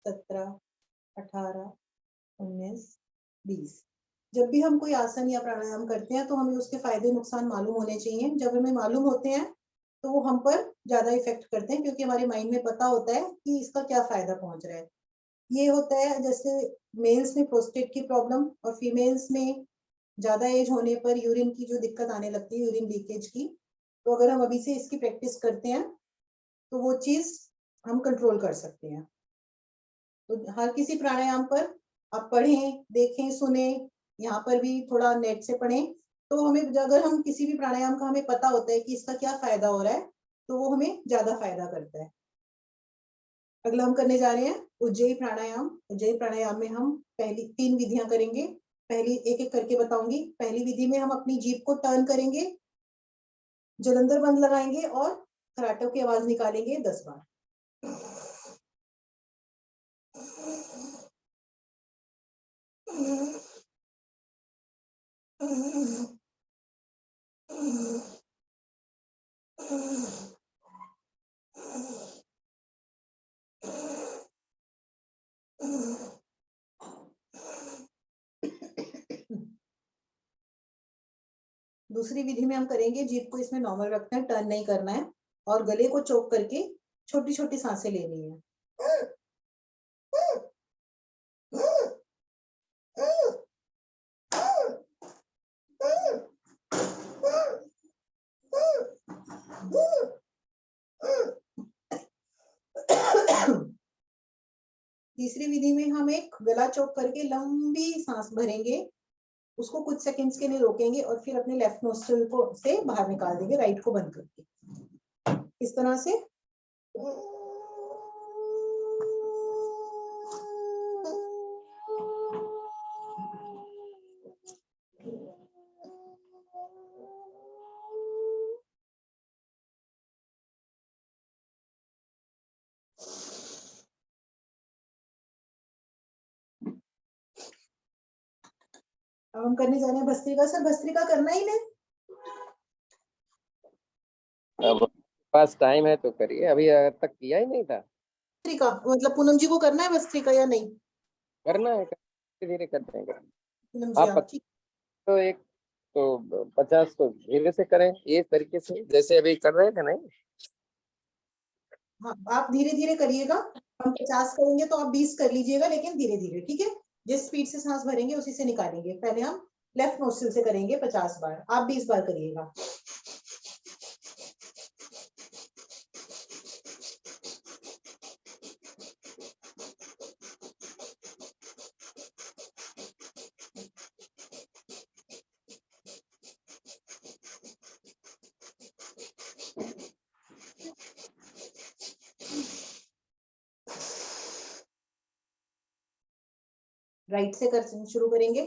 17 18 19 20। जब भी हम कोई आसन या प्राणायाम करते हैं तो हमें उसके फायदे नुकसान मालूम होने चाहिए। जब हमें मालूम होते हैं तो वो हम पर ज्यादा इफेक्ट करते हैं, क्योंकि हमारे माइंड में पता होता है कि इसका क्या फायदा पहुंच रहा है। ये होता है जैसे मेल्स में प्रोस्टेट की प्रॉब्लम और फीमेल्स में ज्यादा एज होने पर यूरिन की जो दिक्कत आने लगती है, यूरिन लीकेज की। तो अगर हम अभी से इसकी प्रैक्टिस करते हैं तो वो चीज हम कंट्रोल कर सकते हैं। तो हर किसी प्राणायाम पर आप पढ़ें, देखें, सुने, यहाँ पर भी थोड़ा नेट से पढ़ें, तो हमें अगर हम किसी भी प्राणायाम का हमें पता होता है कि इसका क्या फायदा हो रहा है तो वो हमें ज्यादा फायदा करता है। अगला हम करने जा रहे हैं उज्जयी प्राणायाम। उज्जयी प्राणायाम में हम पहली 3 विधियां करेंगे, पहली एक एक करके बताऊंगी। पहली विधि में हम अपनी जीभ को टर्न करेंगे, जलंधर बंद लगाएंगे और खराटों की आवाज निकालेंगे 10 बार। दूसरी विधि में हम करेंगे, जीभ को इसमें नॉर्मल रखना है, टर्न नहीं करना है, और गले को चोक करके छोटी छोटी सांसें लेनी है। तीसरी विधि में हम एक गला चौक करके लंबी सांस भरेंगे, उसको कुछ सेकंड्स के लिए रोकेंगे और फिर अपने लेफ्ट नोस्ट्रिल को से बाहर निकाल देंगे, राइट को बंद करके। इस तरह से अब हम करने जा रहे हैं भस्त्रिका। सर भस्त्रिका करना ही नहीं? अब पास टाइम है तो करिए, अभी तक किया ही नहीं था। भस्त्रिका मतलब पूनम जी को करना है भस्त्रिका या नहीं? करना है, धीरे धीरे करते हैं। पूनम जी आप आप ठीक। तो एक तो 50 तो धीरे से करें, ये तरीके से जैसे अभी कर रहे थे। नहीं, हाँ आप धीरे धीरे करिएगा। हम 50 करेंगे तो आप 20 कर लीजिएगा, लेकिन धीरे धीरे, ठीक है? जिस स्पीड से सांस भरेंगे उसी से निकालेंगे। पहले हम लेफ्ट नोस्ट्रिल से करेंगे 50 बार, आप 20 बार करिएगा। राइट से कर शुरू करेंगे।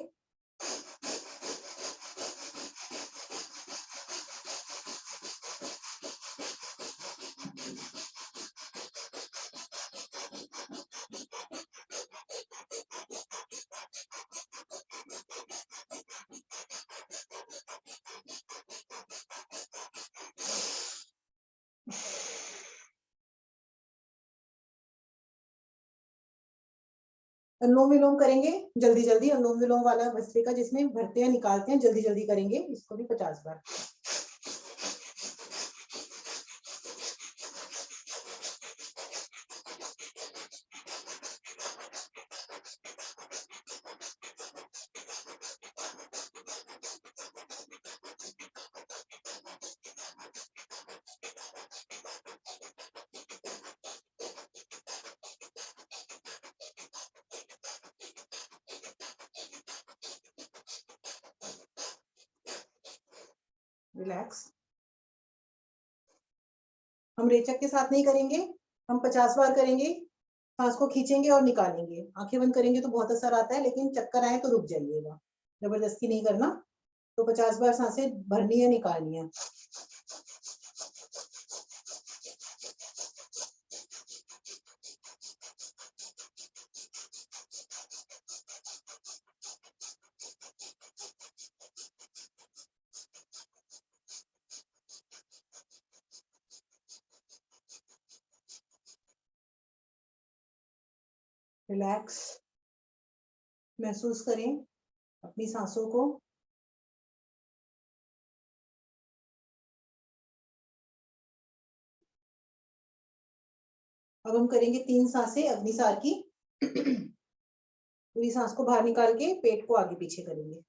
अनुलोम विलोम करेंगे जल्दी जल्दी, अनुलोम विलोम वाला भस्त्रिका जिसमें भरते हैं निकालते हैं, जल्दी जल्दी करेंगे इसको भी 50 बार। रिलैक्स। हम रेचक के साथ नहीं करेंगे, हम 50 बार करेंगे। सांस को खींचेंगे और निकालेंगे, आंखें बंद करेंगे तो बहुत असर आता है, लेकिन चक्कर आए तो रुक जाइएगा, जबरदस्ती नहीं करना। तो 50 बार सांसें भरनी है, निकालनी है। रिलैक्स महसूस करें अपनी सांसों को। अब हम करेंगे 3 सांसें अग्निसार की। पूरी सांस को बाहर निकाल के पेट को आगे पीछे करेंगे।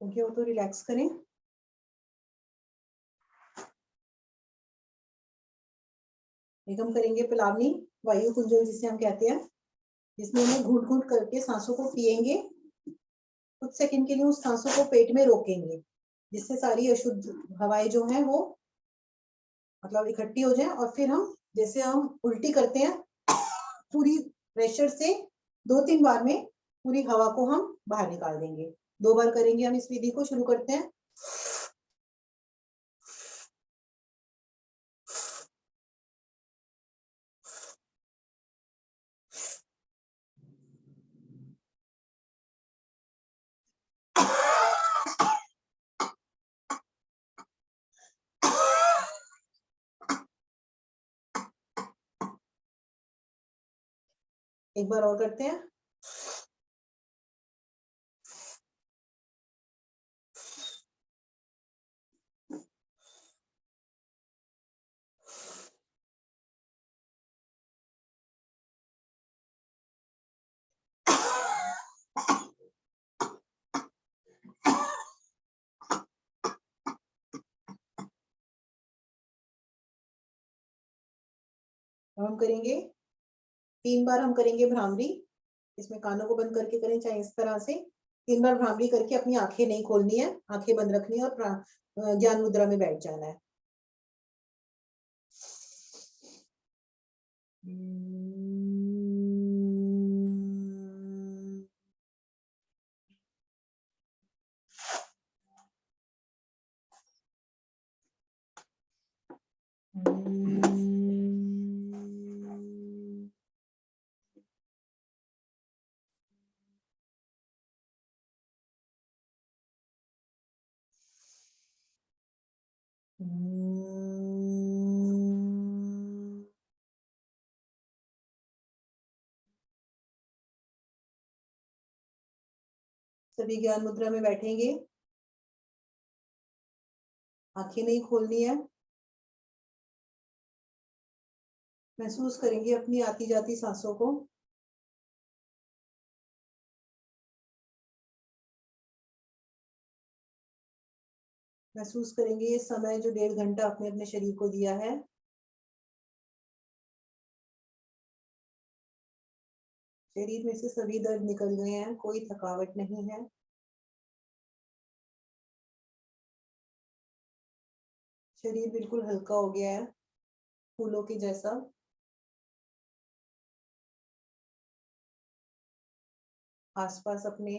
क्योंकि वो तो रिलैक्स करें। एक हम करेंगे पिलावनी वायु कुंजल जिसे हम कहते हैं, जिसमें हम घूट घूट करके सांसों को पिएंगे। कुछ सेकंड के लिए उस सांसों को पेट में रोकेंगे, जिससे सारी अशुद्ध हवाएं जो हैं वो मतलब इकट्ठी हो जाए, और फिर हम जैसे हम उल्टी करते हैं पूरी प्रेशर से 2-3 बार में पूरी हवा को हम बाहर निकाल देंगे। 2 बार करेंगे हम इस विधि को। शुरू करते हैं। एक बार और करते हैं। हम करेंगे 3 बार हम करेंगे भ्रामरी। इसमें कानों को बंद करके करें, चाहे इस तरह से। 3 बार भ्रामरी करके अपनी आंखें नहीं खोलनी है, आंखें बंद रखनी है और ज्ञान मुद्रा में बैठ जाना है। सभी ज्ञान मुद्रा में बैठेंगे, आंखें नहीं खोलनी है। महसूस करेंगे अपनी आती जाती सांसों को। महसूस करेंगे ये समय जो 1.5 घंटा आपने अपने शरीर को दिया है। शरीर में से सभी दर्द निकल गए हैं, कोई थकावट नहीं है। शरीर बिल्कुल हल्का हो गया है, फूलों के जैसा। आसपास अपने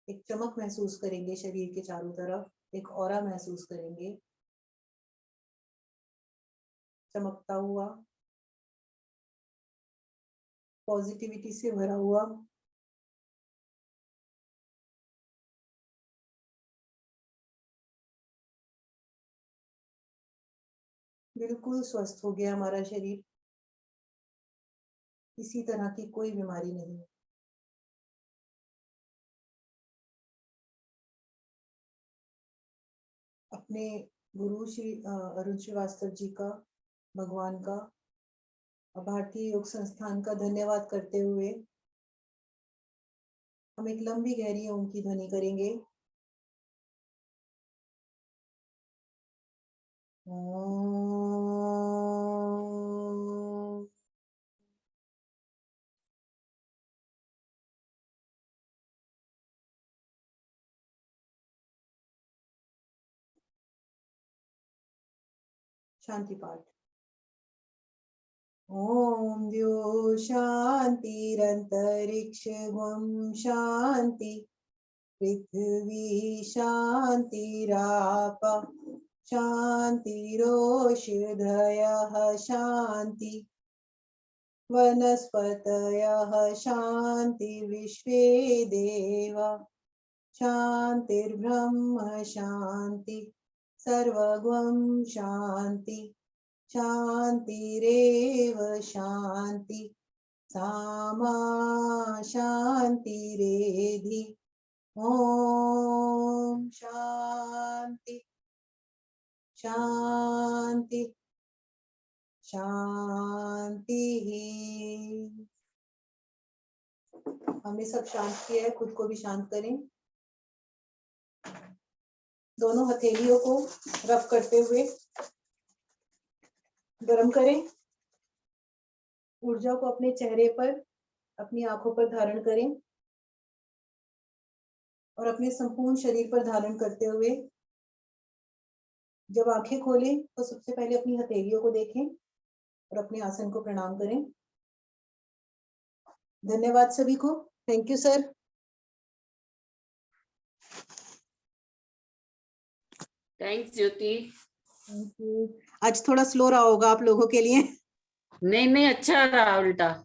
एक चमक महसूस करेंगे, शरीर के चारों तरफ एक ऑरा महसूस करेंगे, चमकता हुआ, पॉजिटिविटी से भरा हुआ। बिल्कुल स्वस्थ हो गया हमारा शरीर, किसी तरह की कोई बीमारी नहीं। अपने गुरु श्री अरुण श्रीवास्तव जी का, भगवान का और भारतीय योग संस्थान का धन्यवाद करते हुए हम एक लंबी गहरी ओम की ध्वनि करेंगे। शांति पाठ। ओम द्यो शांतिरंतरिक्षं शांति, पृथ्वी शांतिराप शांतिरोषधयः शांति, वनस्पतयः शांति, विश्वे देवा शांतिर्ब्रह्म शांति, सर्वगं शांति, शांतिरेव शांति, सामा शांतिरेधि। ओम शांति शांति शांति। हमने सब शांत किया है, खुद को भी शांत करें। दोनों हथेलियों को रब करते हुए गर्म करें। ऊर्जा को अपने चेहरे पर, अपनी आंखों पर धारण करें और अपने संपूर्ण शरीर पर धारण करते हुए जब आंखें खोलें तो सबसे पहले अपनी हथेलियों को देखें और अपने आसन को प्रणाम करें। धन्यवाद सभी को। Thank you sir. Thanks Jyoti. Thank you. आज थोड़ा स्लो रहा होगा आप लोगों के लिए। नहीं नहीं, अच्छा रहा उल्टा।